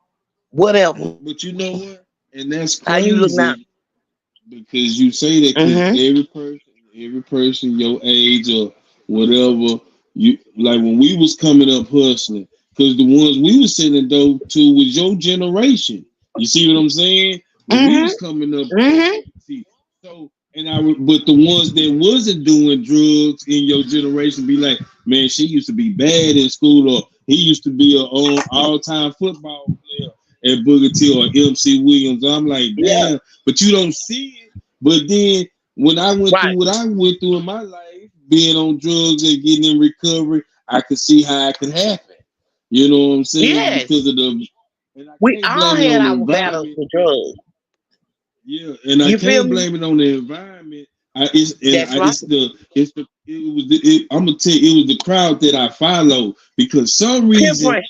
[SPEAKER 9] Whatever.
[SPEAKER 8] But you know what? And that's crazy.
[SPEAKER 9] How you look now?
[SPEAKER 8] Because you say that every person your age or whatever, you like when we was coming up hustling, because the ones we was sitting though to was your generation. You see what I'm saying? When we was coming up, see, so but the ones that wasn't doing drugs in your generation be like, man, she used to be bad in school, or he used to be an all-time football player at Booker T or MC Williams. I'm like, damn, but you don't see it. But then when I went through what I went through in my life, being on drugs and getting in recovery, I could see how it could happen. You know what I'm saying?
[SPEAKER 9] Yes.
[SPEAKER 8] Because of
[SPEAKER 9] we all had our battles with drugs.
[SPEAKER 8] Yeah, and I can't blame it on the environment. I'm gonna tell you, it was the crowd that I followed because some reason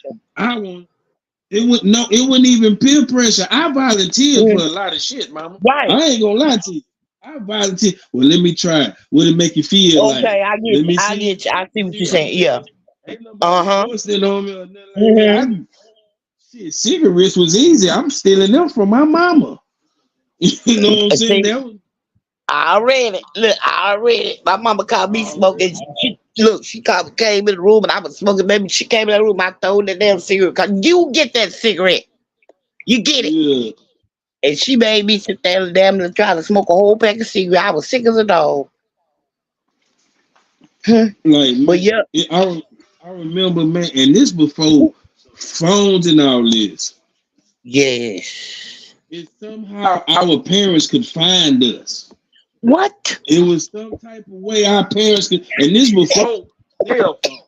[SPEAKER 8] it wasn't even peer pressure. I volunteered for a lot of shit, mama.
[SPEAKER 9] Right.
[SPEAKER 8] I ain't gonna lie to you. I volunteered. Well, let me try. What it make you feel like?
[SPEAKER 9] Okay, I get you. I see what you're saying. Yeah.
[SPEAKER 8] Shit, cigarettes was easy. I'm stealing them from my mama. You know what I'm saying?
[SPEAKER 9] I read it. Look, I read it. My mama called me smoking. She came in the room and I was smoking. Baby, she came in the room. I told that damn cigarette. You get that cigarette. You get it. Yeah. And she made me sit there and try to smoke a whole pack of cigarettes. I was sick as a dog.
[SPEAKER 8] But yeah, I remember, man, and this before phones and all this.
[SPEAKER 9] Yes.
[SPEAKER 8] It's somehow our parents could find us.
[SPEAKER 9] What?
[SPEAKER 8] It was some type of way our parents could, and this before cell phone.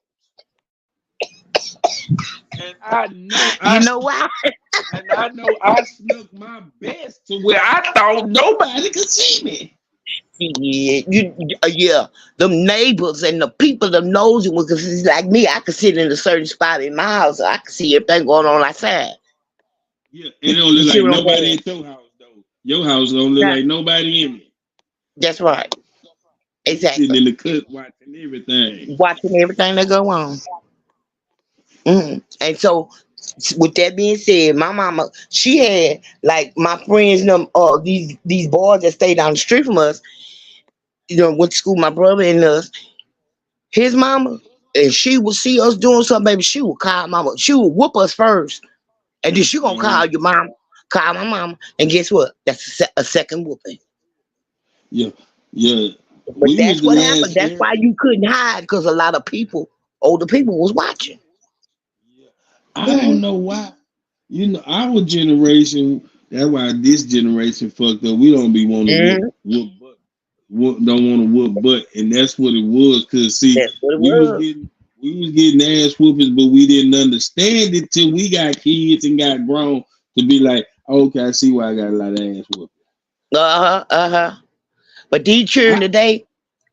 [SPEAKER 8] And I know
[SPEAKER 9] why?
[SPEAKER 8] And I know I snuck my best to where I thought nobody could see me.
[SPEAKER 9] Yeah, them neighbors and the people, them nosy ones, because like me, I could sit in a certain spot in my house, so I could see everything going on outside.
[SPEAKER 8] Yeah, it don't look like nobody at your house though. Your house don't look like nobody in it.
[SPEAKER 9] That's right. Exactly.
[SPEAKER 8] Sitting in the cut, watching everything
[SPEAKER 9] that go on. And so, with that being said, my mama, she had like my friends, these boys that stayed down the street from us. Went to school. My brother and us. His mama, and she would see us doing something, baby. She would call mama. She would whoop us first, and then she gonna call your mom, call my mama, and guess what? That's a second whooping.
[SPEAKER 8] Yeah.
[SPEAKER 9] But that's what happened. That's why you couldn't hide, because a lot of people, older people, was watching.
[SPEAKER 8] I don't know why. Our generation. That's why this generation fucked up. We don't be wanting to whoop butt. Don't want to whoop butt, and that's what it was. Cause see, we was getting ass whoopings, but we didn't understand it till we got kids and got grown to be like, okay, I see why I got a lot of ass whoopings.
[SPEAKER 9] But these children today,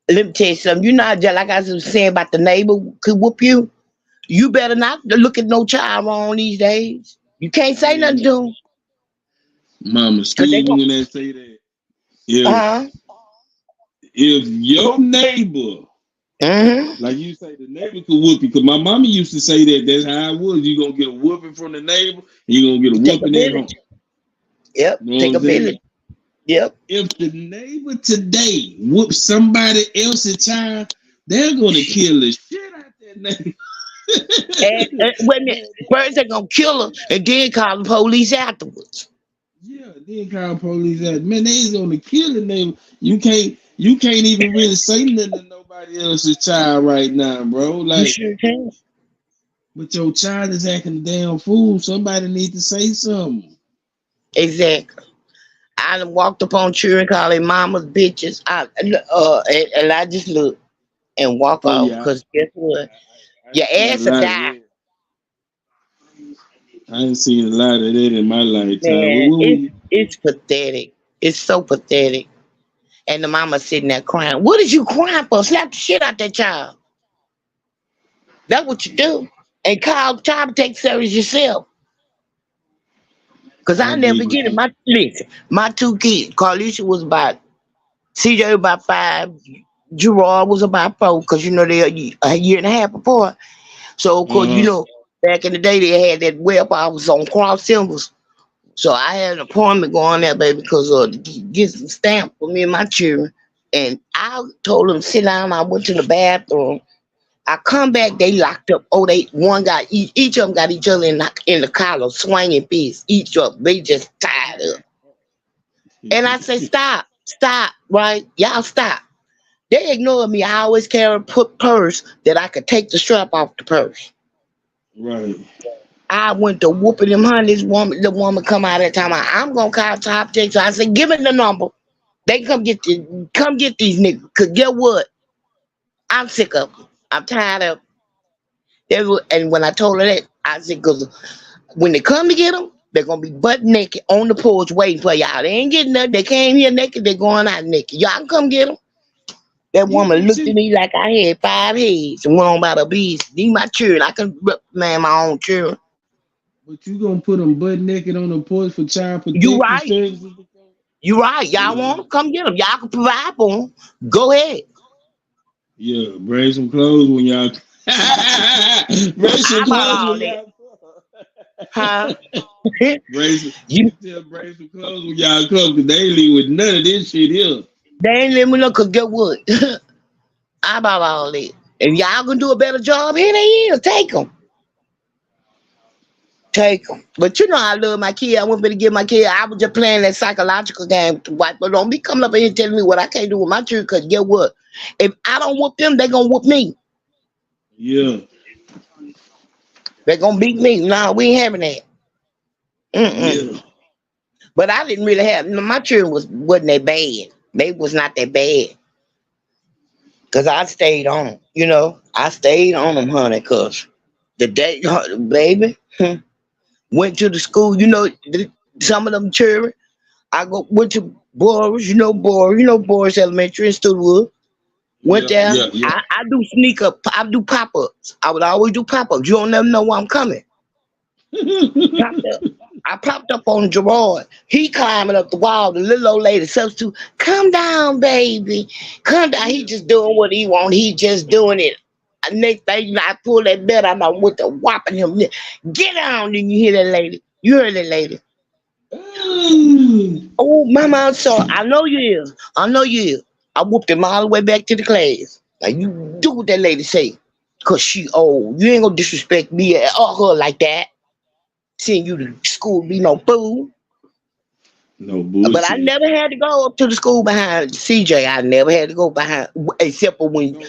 [SPEAKER 9] let me tell you something. You know, just like I was saying about the neighbor could whoop you. You better not look at no child wrong these days. You can't say nothing to them.
[SPEAKER 8] Mama, excuse me when they say that. If your neighbor, like you say, the neighbor could whoop you, because my mama used to say that that's how it was. You're going to get a whooping from the neighbor, and you're going to get a whooping at home.
[SPEAKER 9] Yep, you know, take a village. Yep.
[SPEAKER 8] If the neighbor today whoops somebody else's child, they're going to kill the shit out that neighbor.
[SPEAKER 9] and wait a minute, first they're going to kill her and then call the police afterwards.
[SPEAKER 8] Yeah, then call police out. Man, they's going to kill the neighbor. You can't even really say nothing to nobody else's child right now, bro. Like,
[SPEAKER 9] you sure can.
[SPEAKER 8] But your child is acting a damn fool. Somebody needs to say something.
[SPEAKER 9] Exactly. I done walked upon children calling mamas bitches. And I just look and walk off, because guess what? Your ass will die.
[SPEAKER 8] I ain't seen a lot of that in my lifetime.
[SPEAKER 9] Man, it's pathetic. It's so pathetic. And the mama sitting there crying. What is you crying for? Slap the shit out that child. That's what you do. And call child take service yourself. Cause I never get it. My two kids, Carlisha was about, CJ was about 5, Gerard was about 4, because you know they're a year and a half apart. So of course, you know, back in the day they had that web I was on cross symbols. So I had an appointment going there, baby, because to get some stamp for me and my children. And I told them sit down. I went to the bathroom. I come back, they locked up. Oh, each of them got each other in the collar, swinging fists. Each of them, they just tied up. And I say, stop, right? Y'all stop. They ignored me. I always carry a purse that I could take the strap off the purse.
[SPEAKER 8] Right.
[SPEAKER 9] I went to whooping them, honey. The woman come out at the time. I'm gonna call Top Tech. So I said, give me the number. They come get these niggas. Cause get what? I'm sick of them. I'm tired of them. And when I told her that, I said, cause when they come to get them, they're gonna be butt naked on the porch waiting for y'all. They ain't getting nothing. They came here naked. They're going out naked. Y'all can come get them. That woman looked at me like I had 5 heads and went on about a beast. These my children. I can man my own children.
[SPEAKER 8] But you gonna put them butt naked on the porch for child protection?
[SPEAKER 9] You right. You right. Y'all want them? Come get them. Y'all can provide for them. Go ahead.
[SPEAKER 8] Yeah, bring some clothes when y'all. Bring some clothes when y'all.
[SPEAKER 9] Huh?
[SPEAKER 8] Bring some clothes when y'all come, because they ain't leave with none of this shit here.
[SPEAKER 9] They ain't let me know, because get what? I about all that. If y'all can do a better job, here they is. Take them. Take them. But you know I love my kid. I wasn't going to give my kid. I was just playing that psychological game to wipe. But don't be coming up here and telling me what I can't do with my children, because get what? If I don't whoop them, they going to whoop me.
[SPEAKER 8] Yeah.
[SPEAKER 9] They going to beat me. No, we ain't having that.
[SPEAKER 8] Yeah.
[SPEAKER 9] But I didn't really have, my children wasn't that bad. They was not that bad. Because I stayed on them, you know. I stayed on them, honey, because the day, baby, went to the school, you know, some of them children. Went to Boris, Boris Elementary in Studwood. Went there. Yeah. I do sneak up. I do pop-ups. I would always do pop-ups. You don't never know where I'm coming. I popped up on Gerard. He climbing up the wall. The little old lady substitute, come down, baby. Come down. He just doing what he want. He just doing it. Next thing I pull that bed, I went to whopping him. Get down. Then you hear that lady. You heard that lady. Oh, mama, so I know you is. I whooped him all the way back to the class. Now you do what that lady say. Cause she old. You ain't gonna disrespect me or her like that. Seeing you to school be no fool.
[SPEAKER 8] No bullshit.
[SPEAKER 9] But I never had to go up to the school behind CJ. I never had to go behind, except for when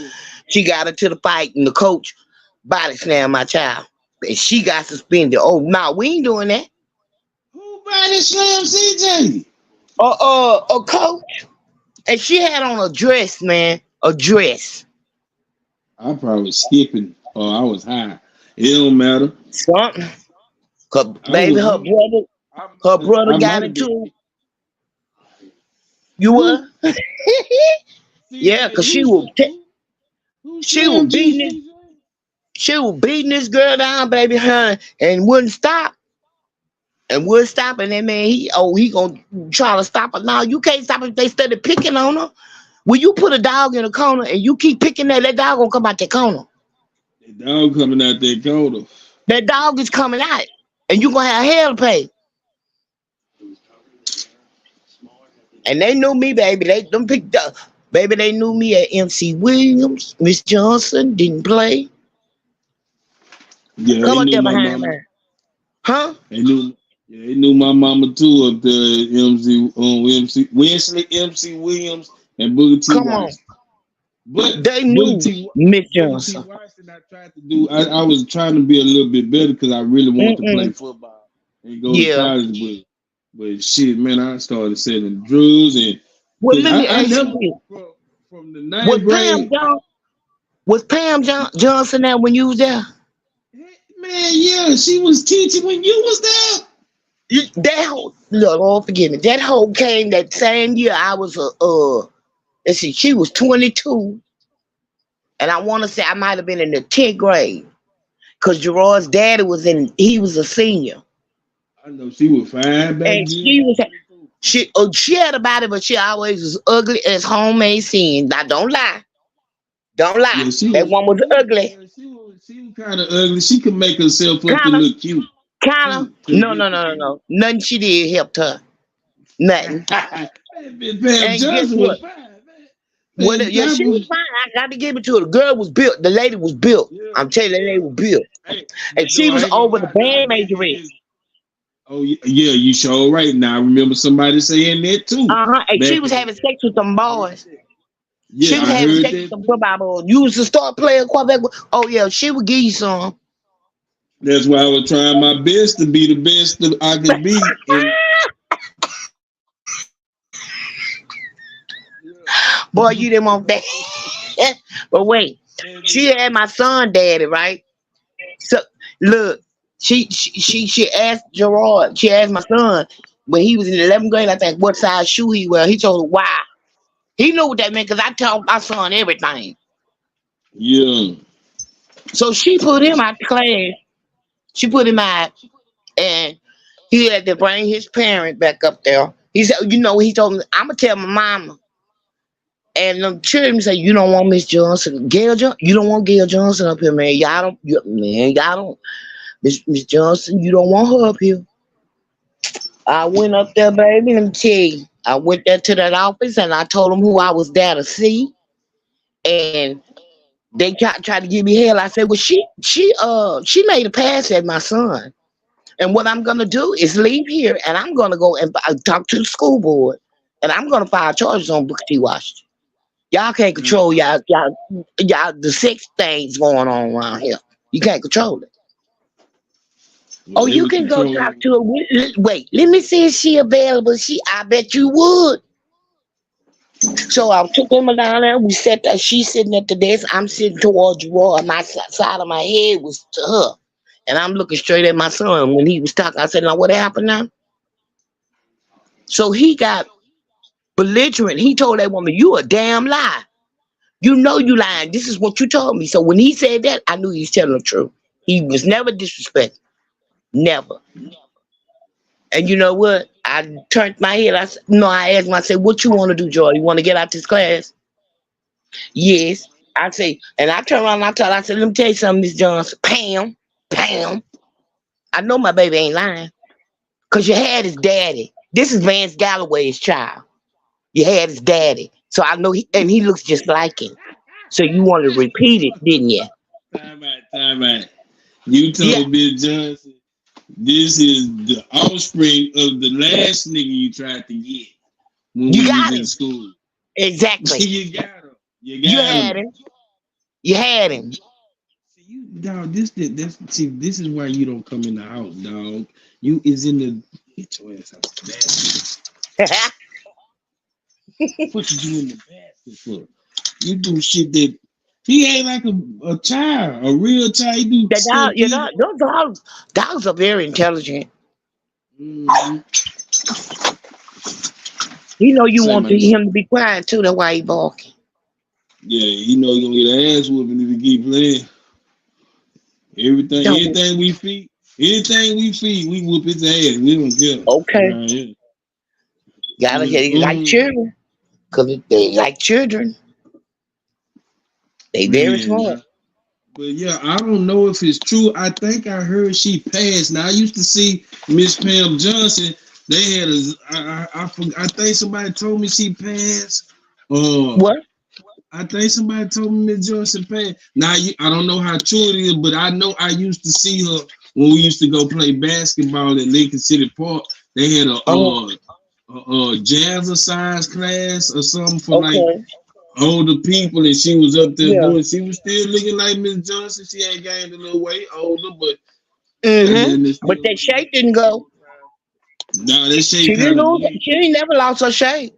[SPEAKER 9] she got into the fight and the coach body slammed my child. And she got suspended. Oh, no, we ain't doing that.
[SPEAKER 8] Who body slammed CJ?
[SPEAKER 9] A coach. And she had on a dress, man. A dress.
[SPEAKER 8] I probably was skipping or I was high. It don't matter.
[SPEAKER 9] Something. Cause baby, her brother got into it. You what? Yeah, cause she was beating this girl down, baby, huh? And wouldn't stop. And then man, he gonna try to stop her. Now you can't stop her if they started picking on her. When you put a dog in a corner and you keep picking that dog gonna come out that corner.
[SPEAKER 8] That dog coming out that corner.
[SPEAKER 9] That dog is coming out. And you gonna have hell to pay. And they knew me, baby. They picked up. Baby, they knew me at MC Williams. Miss Johnson didn't play.
[SPEAKER 8] Yeah,
[SPEAKER 9] come up there behind her. Huh?
[SPEAKER 8] They knew my mama too up there at Wesley, MC Williams, and Boogie T.
[SPEAKER 9] Come on. But they knew Miss Johnson.
[SPEAKER 8] I was trying to be a little bit better because I really wanted to play football and go to college. But shit, man, I started selling drugs and.
[SPEAKER 9] Well, let me ask you
[SPEAKER 8] from the 9th grade.
[SPEAKER 9] Was Pam Johnson there when you was there?
[SPEAKER 8] Man, yeah, she was teaching when you was there.
[SPEAKER 9] That whole, Lord forgive me. That whole came that same year. I was let's see, she was 22, and I want to say I might have been in the 10th grade, cause Gerard's daddy he was a senior.
[SPEAKER 8] I know she was fine back
[SPEAKER 9] And
[SPEAKER 8] then.
[SPEAKER 9] she had a body, but she always was ugly as homemade sin. Now don't lie. Don't lie.
[SPEAKER 8] Yeah,
[SPEAKER 9] that one was ugly.
[SPEAKER 8] Yeah, she was kind of ugly. She could make herself up to look cute.
[SPEAKER 9] Kinda. No. Nothing she did helped her. Nothing.
[SPEAKER 8] Pam Johnson was fine.
[SPEAKER 9] Well, yeah, she was fine. I got to give it to her. The girl was built. The lady was built. Yeah. I'm telling you, the lady was built.
[SPEAKER 8] Hey,
[SPEAKER 9] and she was over the band majorette.
[SPEAKER 8] Oh yeah, you sure right. Now I remember somebody saying that too.
[SPEAKER 9] And she was having sex with some boys.
[SPEAKER 8] Yeah,
[SPEAKER 9] she was having sex with some football boys. You was a star player quarterback. Oh yeah, she would give you some.
[SPEAKER 8] That's why I was trying my best to be the best that I could be.
[SPEAKER 9] Boy, you didn't want that. But wait, she had my son daddy, right? So look, she asked Gerard, she asked my son when he was in the 11th grade, I think, what size shoe he wear. He told her why. He knew what that meant because I told my son everything.
[SPEAKER 8] Yeah.
[SPEAKER 9] So she put him out the class. She put him out, and he had to bring his parent back up there. He said, he told me, I'm going to tell my mama. And the children say, you don't want Miss Johnson. You don't want Gail Johnson up here, man. Y'all don't. Miss Johnson, you don't want her up here. I went up there, baby, let me tell you. I went there to that office, and I told them who I was there to see. And they tried to give me hell. I said, well, she made a pass at my son. And what I'm going to do is leave here, and I'm going to go and talk to the school board. And I'm going to file charges on Booker T. Washington. Y'all can't control y'all the sex things going on around here. You can't control it. Oh, you can go talk to her. Wait, let me see if she available. I bet you would. So I took them down there. We sat there. She's sitting at the desk. I'm sitting towards Gerard. My side of my head was to her. And I'm looking straight at my son. When he was talking, I said, now what happened now? So he got belligerent. He told that woman, you a damn lie. You know you lying. This is what you told me. So when he said that, I knew he was telling the truth. He was never disrespectful. Never. And you know what? I turned my head. I asked him, I said, what you want to do, Joy? You want to get out this class? Yes. I say, and I turned around and I said, let me tell you something, Miss Johnson. Pam. I know my baby ain't lying. Because you had his daddy. This is Vance Galloway's child. You had his daddy. So I know he looks just like him. So you wanted to repeat it, didn't you?
[SPEAKER 8] Time out. You told Miss Johnson this is the offspring of the last nigga you tried to get when we was in school.
[SPEAKER 9] Exactly.
[SPEAKER 8] You got him.
[SPEAKER 9] You had him.
[SPEAKER 8] See, dog, this is why you don't come in the house, dog. You is in the get your ass out the basket. What you do in the basket for? You do shit that he ain't like a child, a real child. He do
[SPEAKER 9] those dogs are very intelligent.
[SPEAKER 8] Mm-hmm.
[SPEAKER 9] You want him to be quiet too. That's why he barking.
[SPEAKER 8] Yeah, he know he gonna get an ass whooping if he keep playing. Anything we feed, we whoop his ass. We don't care.
[SPEAKER 9] Okay. Gotta get like children. Because they like children. They very smart.
[SPEAKER 8] But yeah, I don't know if it's true. I think I heard she passed. Now I used to see Miss Pam Johnson. They had I think somebody told me she passed.
[SPEAKER 9] What?
[SPEAKER 8] I think somebody told me Miss Johnson passed. Now I don't know how true it is, but I know I used to see her when we used to go play basketball at Lincoln City Park. They had a jazzercise class or something for like older people, and she was up there doing. She was still looking like Miss Johnson. She had gained a little weight, older, but
[SPEAKER 9] but that shape didn't go.
[SPEAKER 8] No, that shape.
[SPEAKER 9] She ain't never lost her shape.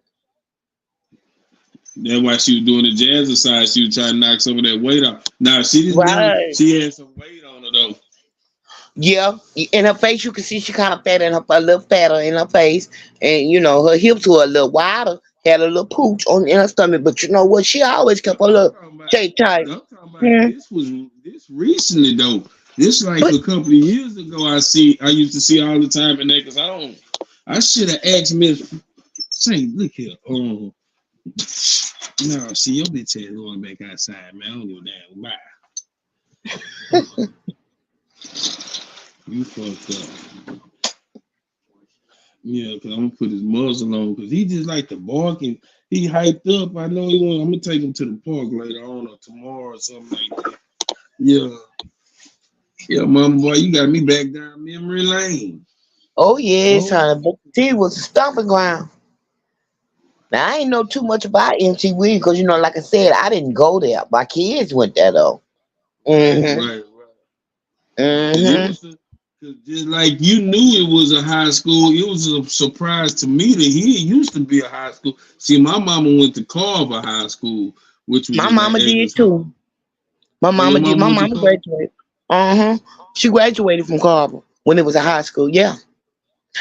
[SPEAKER 8] That's why she was doing the jazzercise. She was trying to knock some of that weight off. Now she didn't. She had some weight on her though.
[SPEAKER 9] Yeah, in her face, you can see she kind of fat in her, a little fatter in her face, and her hips were a little wider, had a little pooch on in her stomach. But you know what? She always kept her little shape tight.
[SPEAKER 8] I'm talking about
[SPEAKER 9] Hmm.
[SPEAKER 8] this recently though. This like
[SPEAKER 9] But
[SPEAKER 8] a couple of years ago. I used to see all the time in Acres Home. I should have asked Miss Say, look here. No, see your bitch ass going back outside, man. I don't give a damn. Bye. You fucked up. Yeah, because I'm gonna put his muzzle on because he just like to bark and he hyped up. I know he want. I'm gonna take him to the park later on or tomorrow or something like that. Yeah, mama boy, you got me back down memory lane.
[SPEAKER 9] oh yeah,
[SPEAKER 8] Oh,
[SPEAKER 9] son, Booker T was a stomping ground. Now I ain't know too much about MC Williams because like I said, I didn't go there. My kids went there though. Mm-hmm.
[SPEAKER 8] right. Cause it
[SPEAKER 9] Mm-hmm.
[SPEAKER 8] was cause just like you knew it was a high school. It was a surprise to me that he used to be a high school. See, my mama went to Carver High School, which was
[SPEAKER 9] My
[SPEAKER 8] in the
[SPEAKER 9] mama did
[SPEAKER 8] Acres
[SPEAKER 9] too.
[SPEAKER 8] Home.
[SPEAKER 9] My
[SPEAKER 8] Oh, your
[SPEAKER 9] mama did.
[SPEAKER 8] mama
[SPEAKER 9] My
[SPEAKER 8] went to
[SPEAKER 9] mama
[SPEAKER 8] Carver?
[SPEAKER 9] graduated. She graduated from Carver when it was a high school. Yeah.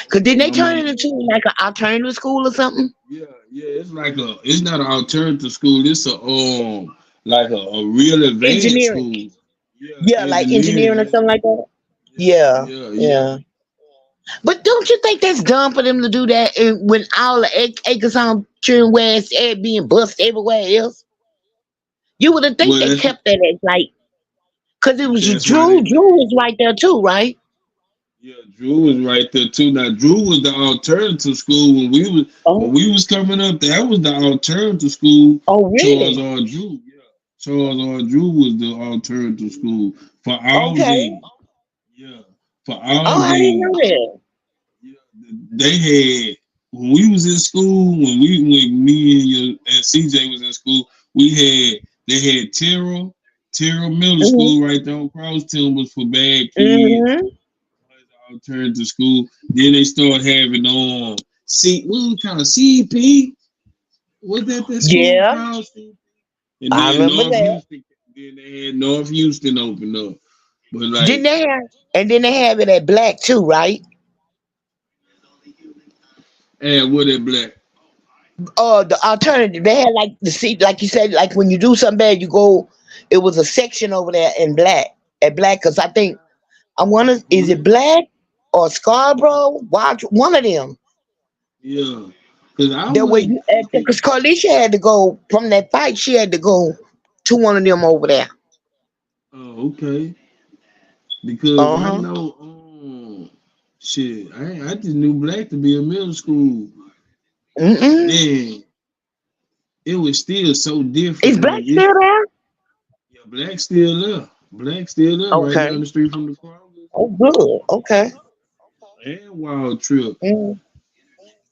[SPEAKER 9] Cause didn't they
[SPEAKER 8] My
[SPEAKER 9] turn it
[SPEAKER 8] mama.
[SPEAKER 9] into like an alternative school or something?
[SPEAKER 8] Yeah. It's like it's not an alternative school. It's like a real advanced
[SPEAKER 9] Engineering.
[SPEAKER 8] school. Yeah,
[SPEAKER 9] Yeah, like engineering or
[SPEAKER 8] engineering.
[SPEAKER 9] something like that. Yeah.
[SPEAKER 8] Yeah.
[SPEAKER 9] Yeah. But don't you think that's dumb for them to do that when all the Acres Home children where it's being bust everywhere else? You would have think
[SPEAKER 8] Well,
[SPEAKER 9] they kept that as like, cause it was
[SPEAKER 8] that's why
[SPEAKER 9] Drew. Drew was right there too, right?
[SPEAKER 8] Drew was right there too. Now Drew was the alternative school when we
[SPEAKER 9] Oh,
[SPEAKER 8] was coming up. That was the alternative school.
[SPEAKER 9] oh
[SPEAKER 8] Charles
[SPEAKER 9] really?
[SPEAKER 8] R. Drew. Yeah. Charles R. Drew was the alternative school for our
[SPEAKER 9] Okay.
[SPEAKER 8] day. Yeah. For our
[SPEAKER 9] Oh, I didn't
[SPEAKER 8] day.
[SPEAKER 9] know that.
[SPEAKER 8] Yeah, they had when we was in school, when me and CJ was in school, they had Terrell Middle
[SPEAKER 9] Mm-hmm.
[SPEAKER 8] School right there on Crosstown was for bad kids.
[SPEAKER 9] Mm-hmm.
[SPEAKER 8] Alternative school. Then they started having what was kind of CP? Was that school
[SPEAKER 9] Yeah,
[SPEAKER 8] called CP? And
[SPEAKER 9] I
[SPEAKER 8] then
[SPEAKER 9] remember that.
[SPEAKER 8] Houston. Then they had North Houston open up. But
[SPEAKER 9] Didn't
[SPEAKER 8] like,
[SPEAKER 9] they have? And then they have it at Black too, right?
[SPEAKER 8] and what that black?
[SPEAKER 9] The alternative. They had like the seat, like you said, like when you do something bad, you go. It was a section over there in Black at Black, because I think is it Black or Scarborough? Watch one of them.
[SPEAKER 8] Yeah. Because I
[SPEAKER 9] That way
[SPEAKER 8] was
[SPEAKER 9] you because Carlisha had to go from that fight. She had to go to one of them over there.
[SPEAKER 8] oh, okay. Because
[SPEAKER 9] Uh
[SPEAKER 8] I
[SPEAKER 9] huh.
[SPEAKER 8] know shit. I just knew Black to be a middle school.
[SPEAKER 9] Mm-mm.
[SPEAKER 8] Man, it was still so different.
[SPEAKER 9] Is Black
[SPEAKER 8] Like
[SPEAKER 9] still there?
[SPEAKER 8] yeah, Black still there. Black still there right down
[SPEAKER 9] Okay.
[SPEAKER 8] the street from the Kroger
[SPEAKER 9] Oh, good. Okay.
[SPEAKER 8] and Wild Trip.
[SPEAKER 9] Mm.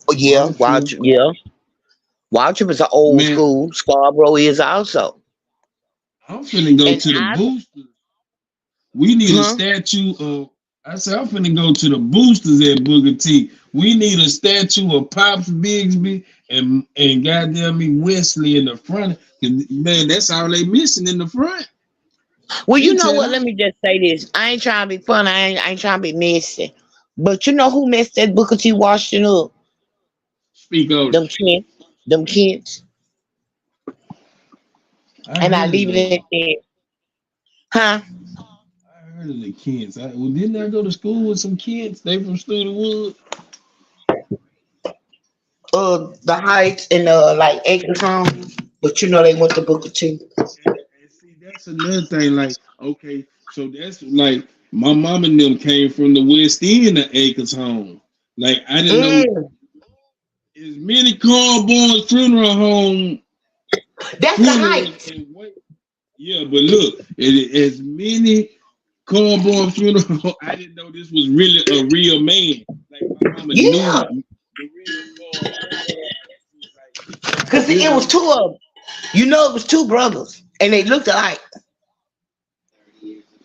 [SPEAKER 9] Oh, yeah.
[SPEAKER 8] Wild Trip.
[SPEAKER 9] Wild Trip is an old
[SPEAKER 8] Man,
[SPEAKER 9] school. Scarborough is also.
[SPEAKER 8] I'm finna go
[SPEAKER 9] And
[SPEAKER 8] to the
[SPEAKER 9] I,
[SPEAKER 8] boosters. We need a
[SPEAKER 9] huh?
[SPEAKER 8] statue of. I said I'm finna go to the boosters at Booker T. We need a statue of Pops Bigsby and goddamn me Wesley in the front. 'Cause, man, that's all they missing in the front.
[SPEAKER 9] Well, you
[SPEAKER 8] You
[SPEAKER 9] know
[SPEAKER 8] tell
[SPEAKER 9] what? Let
[SPEAKER 8] them.
[SPEAKER 9] me just say this. I ain't trying to be funny. I ain't trying to be messy. But you know who messed that Booker T Washington up?
[SPEAKER 8] Speak on
[SPEAKER 9] Them
[SPEAKER 8] it.
[SPEAKER 9] kids. Them kids.
[SPEAKER 8] I
[SPEAKER 9] And I
[SPEAKER 8] heard of
[SPEAKER 9] leave
[SPEAKER 8] them.
[SPEAKER 9] it at that. Huh?
[SPEAKER 8] I heard of the kids. Didn't I go to school with some kids? They from Studewood.
[SPEAKER 9] The Heights and like Acres Home. But you know they went to Booker T.
[SPEAKER 8] And see, that's another thing. Like, okay, so that's like my mom and them came from the West End of Acres Home. Like, I didn't know
[SPEAKER 9] Mm.
[SPEAKER 8] as many Carborn funeral home
[SPEAKER 9] That's the
[SPEAKER 8] funerals
[SPEAKER 9] Heights.
[SPEAKER 8] and wait. Yeah, but look, as many Carborn funeral home, I didn't know this was really a real man. Like my mama knew
[SPEAKER 9] Yeah.
[SPEAKER 8] the real Carborn.
[SPEAKER 9] Because it was two of them. You know, it was two brothers. And they looked alike.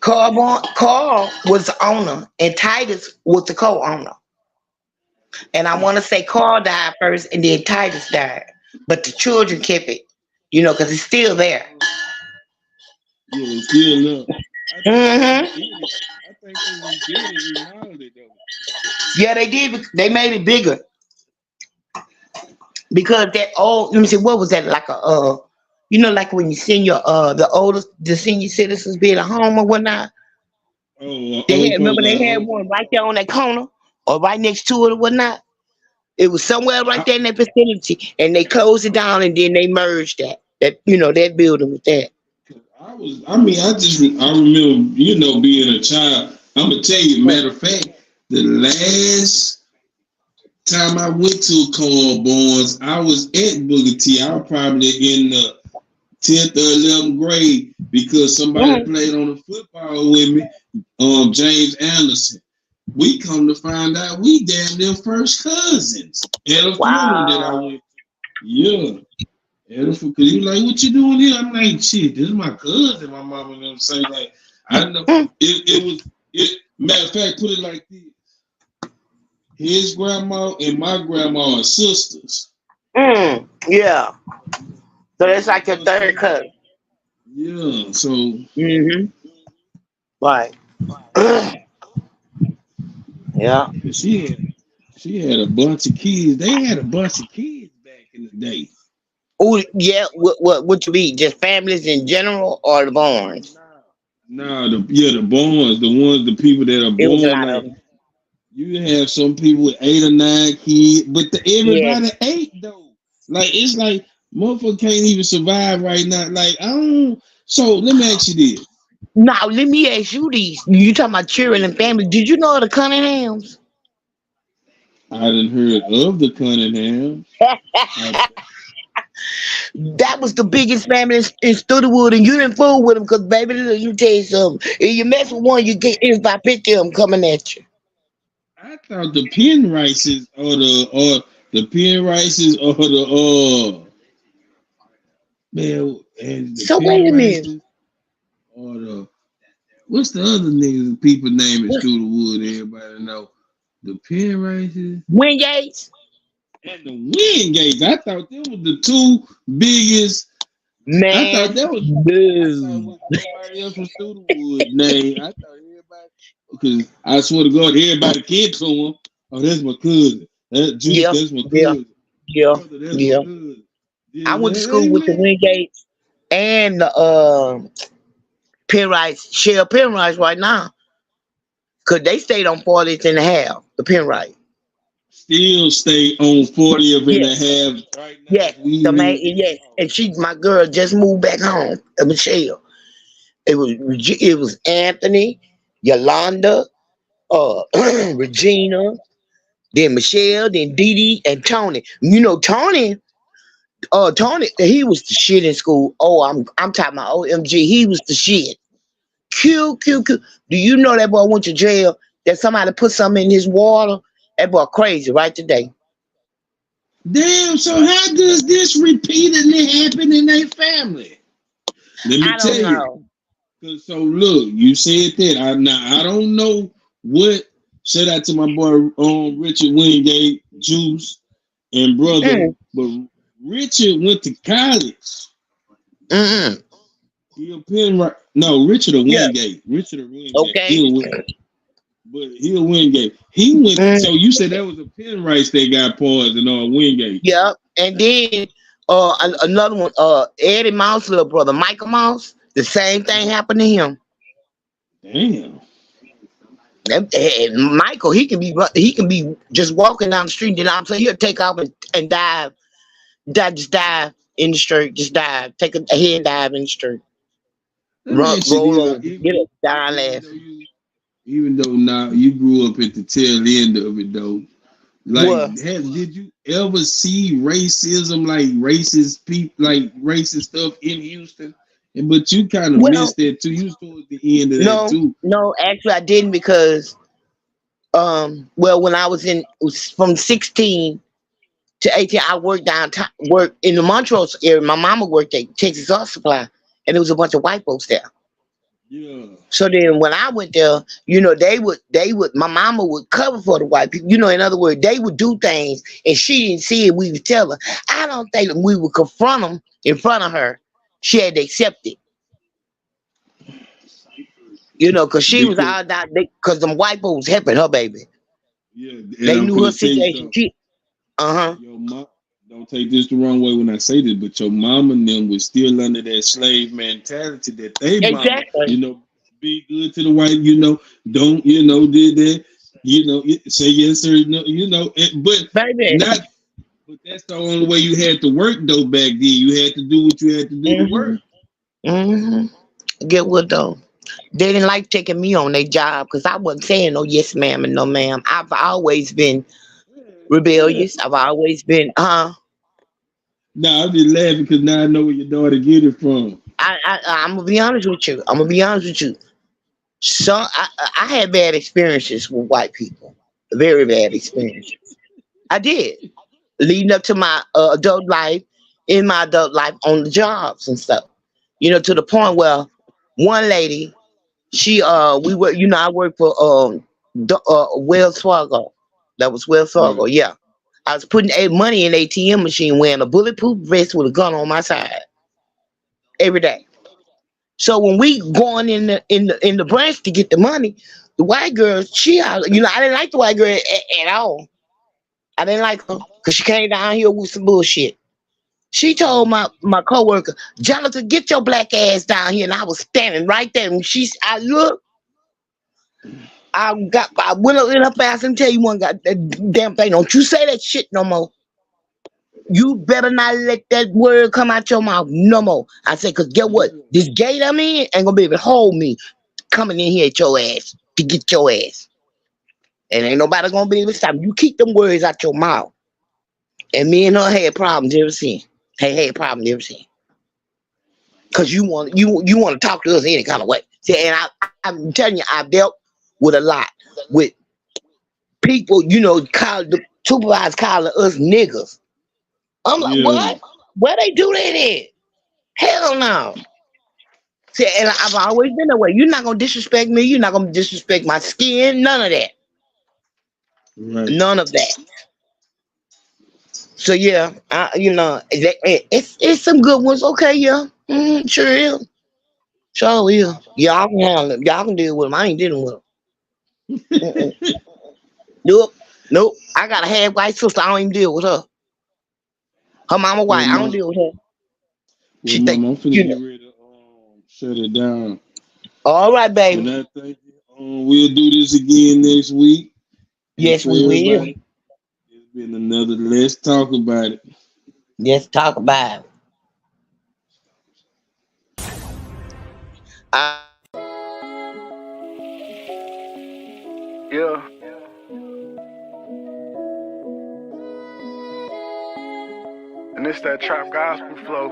[SPEAKER 9] Carl was the owner and Titus was the co-owner. And I want to say Carl died first and then Titus died. But the children kept it, because it's still there.
[SPEAKER 8] Yeah, it's still up. I
[SPEAKER 9] Mm-hmm.
[SPEAKER 8] think think they redid it, remodeled it though.
[SPEAKER 9] Yeah, they did. They made it bigger because that old. Let me see. What was that like like when you send your the senior citizens being at home or whatnot.
[SPEAKER 8] Oh,
[SPEAKER 9] They had remember they had one right there on that corner or right next to it or whatnot. It was somewhere right there in that vicinity, and they closed it down and then they merged that building with that.
[SPEAKER 8] I remember, being a child. I'm gonna tell you, matter of fact, the last time I went to Carl Barnes, I was at Booker T. I was probably in the 10th or 11th grade because somebody played on the football with me, James Anderson. We come to find out we damn near first cousins at a funeral that I went to. Yeah. Because he was like, what you doing here? I'm like, shit, this is my cousin. My mama and them say, like, I know. Matter of fact, put it like this. His grandma and my grandma are sisters.
[SPEAKER 9] Yeah. So that's like your third cousin.
[SPEAKER 8] Yeah, so.
[SPEAKER 9] Right. Yeah.
[SPEAKER 8] She had a bunch of kids. They had a bunch of kids back in the day.
[SPEAKER 9] Oh, yeah. What you mean? Just families in general or the Barnes?
[SPEAKER 8] No, the Barnes, the people that are born. Like, you have some people with 8 or 9 kids, but everybody 8 though. Like it's like motherfucker can't even survive right now. Like I don't. So let me ask you this.
[SPEAKER 9] Now let me ask you these. You talking about children and family? Did you know the Cunninghams?
[SPEAKER 8] I didn't heard of the Cunninghams.
[SPEAKER 9] That was the biggest family in Studewood, and you didn't fool with them because, baby, you tell you something. If you mess with one, you get everybody picture them coming at you.
[SPEAKER 8] I thought the Penrices or the Penrices or the man. And the
[SPEAKER 9] so wait a minute.
[SPEAKER 8] Or what's the other niggas people name in Studewood? Everybody know the Penrices.
[SPEAKER 9] Wingates.
[SPEAKER 8] And the Wingates. I thought they were the 2 biggest.
[SPEAKER 9] Man,
[SPEAKER 8] I thought that was everybody else from Studewood name. I thought everybody, because I swear to God, everybody kid to him. Oh, that's my cousin. That's my cousin.
[SPEAKER 9] Yeah. I went to school with the Wingates and the Penrice, Shell Penrice right now. Because they stayed on 40th and a half, the Penrice.
[SPEAKER 8] Still stay on 40th and a half. Right now.
[SPEAKER 9] Yes. And my girl just moved back home, Michelle. It was Anthony, Yolanda, Regina, then Michelle, then Dee Dee, and Tony. You know, Tony, he was the shit in school. Oh, I'm talking about OMG. He was the shit. Q. Do you know that boy went to jail? That somebody put something in his water? That boy crazy right today.
[SPEAKER 8] Damn, so how does this repeatedly happen in their family? Let me tell you. So look, you said that. I don't know what. Shout out to my boy Richard Wingate, Juice, and brother. But Richard went to college. He a Penrice. No, Richard or Wingate. Richard or Wingate.
[SPEAKER 9] Okay.
[SPEAKER 8] He a Wingate. He went. So you said that was a Penrice that got poisoned on Wingate.
[SPEAKER 9] Yeah, and then another one, Eddie Mouse, little brother, Michael Mouse. The same thing happened to him.
[SPEAKER 8] Damn.
[SPEAKER 9] Michael, he can be just walking down the street, and I'm saying he'll take off and dive, just dive in the street, just dive, take a head dive in the street, roll over, get up, down last.
[SPEAKER 8] Even though now you grew up at the tail end of it, though, like, did you ever see racism, like racist people, like racist stuff in Houston? But you kind of missed that too. You was towards the end of that too. No,
[SPEAKER 9] actually I didn't because, when I was from 16 to 18, I worked in the Montrose area. My mama worked at Texas Art Supply, and there was a bunch of white folks there.
[SPEAKER 8] Yeah.
[SPEAKER 9] So then when I went there, they would, my mama would cover for the white people. In other words, they would do things and she didn't see it. We would tell her. I don't think we would confront them in front of her. She had to accept it. You know, cause she was out there, cause them white folks helping her baby.
[SPEAKER 8] Yeah,
[SPEAKER 9] they knew her situation.
[SPEAKER 8] Your mom, don't take this the wrong way when I say this, but your mom and them was still under that slave mentality that they mama, be good to the white, don't, did that, say yes or no, but
[SPEAKER 9] baby.
[SPEAKER 8] But that's the only way you had to work though back then. You had to do what you had to do to work.
[SPEAKER 9] Get what though? They didn't like taking me on their job because I wasn't saying no yes ma'am and no ma'am. I've always been rebellious. I've always been
[SPEAKER 8] Nah, I'm just laughing because now I know where your daughter get it from.
[SPEAKER 9] I'm gonna be honest with you. So I had bad experiences with white people. Very bad experiences. I did. Leading up to my adult life, in my adult life on the jobs and stuff. To the point where one lady, I worked for Wells Fargo. That was Wells Fargo, yeah. I was putting money in the ATM machine wearing a bulletproof vest with a gun on my side every day. So when we going in the branch to get the money, the white girl, I didn't like the white girl at all. I didn't like her because she came down here with some bullshit. She told my coworker, Jonathan, get your black ass down here. And I was standing right there. And I looked. I went up in her fast and tell you one got that damn thing. Don't you say that shit no more. You better not let that word come out your mouth no more. I said, because get what? This gate I'm in ain't gonna be able to hold me coming in here at your ass to get your ass. And ain't nobody gonna be able to stop me. You keep them words out your mouth. And me and her had problems ever since. Cause you want to talk to us any kind of way. See, and I'm telling you, I've dealt with a lot with people, call the supervisors calling us niggas. I'm like, what? Where they do that at? Hell no. See, and I've always been that way. You're not gonna disrespect me. You're not gonna disrespect my skin. None of that.
[SPEAKER 8] Right.
[SPEAKER 9] None of that. So yeah, it's some good ones. Okay, yeah, sure is. Sure is. Y'all can handle them. Y'all can deal with them. I ain't dealing with them. Nope. I got a half white sister. I don't even deal with her. Her mama white. I don't deal with her.
[SPEAKER 8] Well, Mama, I'm finna get ready to shut it down.
[SPEAKER 9] All right, baby.
[SPEAKER 8] And I think we'll do this again next week.
[SPEAKER 9] Yes, we will.
[SPEAKER 8] It's been another Let's Talk About It.
[SPEAKER 9] Let's talk about it.
[SPEAKER 10] Yeah. And it's that trap gospel flow.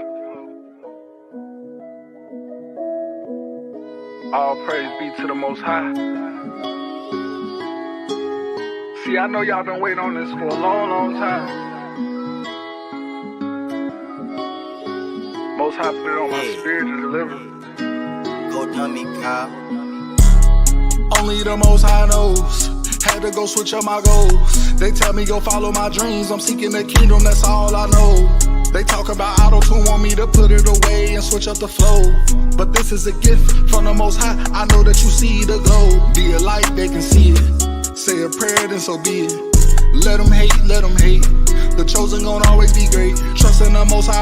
[SPEAKER 10] All praise be to the Most High. See, I know y'all been waiting on this for a long, long time. Most High put it on my spirit to deliver.
[SPEAKER 11] Go dummy, Kyle.
[SPEAKER 10] Only the Most High knows. Had to go switch up my goals. They tell me go follow my dreams. I'm seeking the kingdom, that's all I know. They talk about auto-tune, want me to put it away and switch up the flow. But this is a gift from the Most High. I know that you see the glow. Be a light, they can see it. Say a prayer, then so be it. Let them hate, let them hate. The chosen gon' always be great. Trust in the Most High.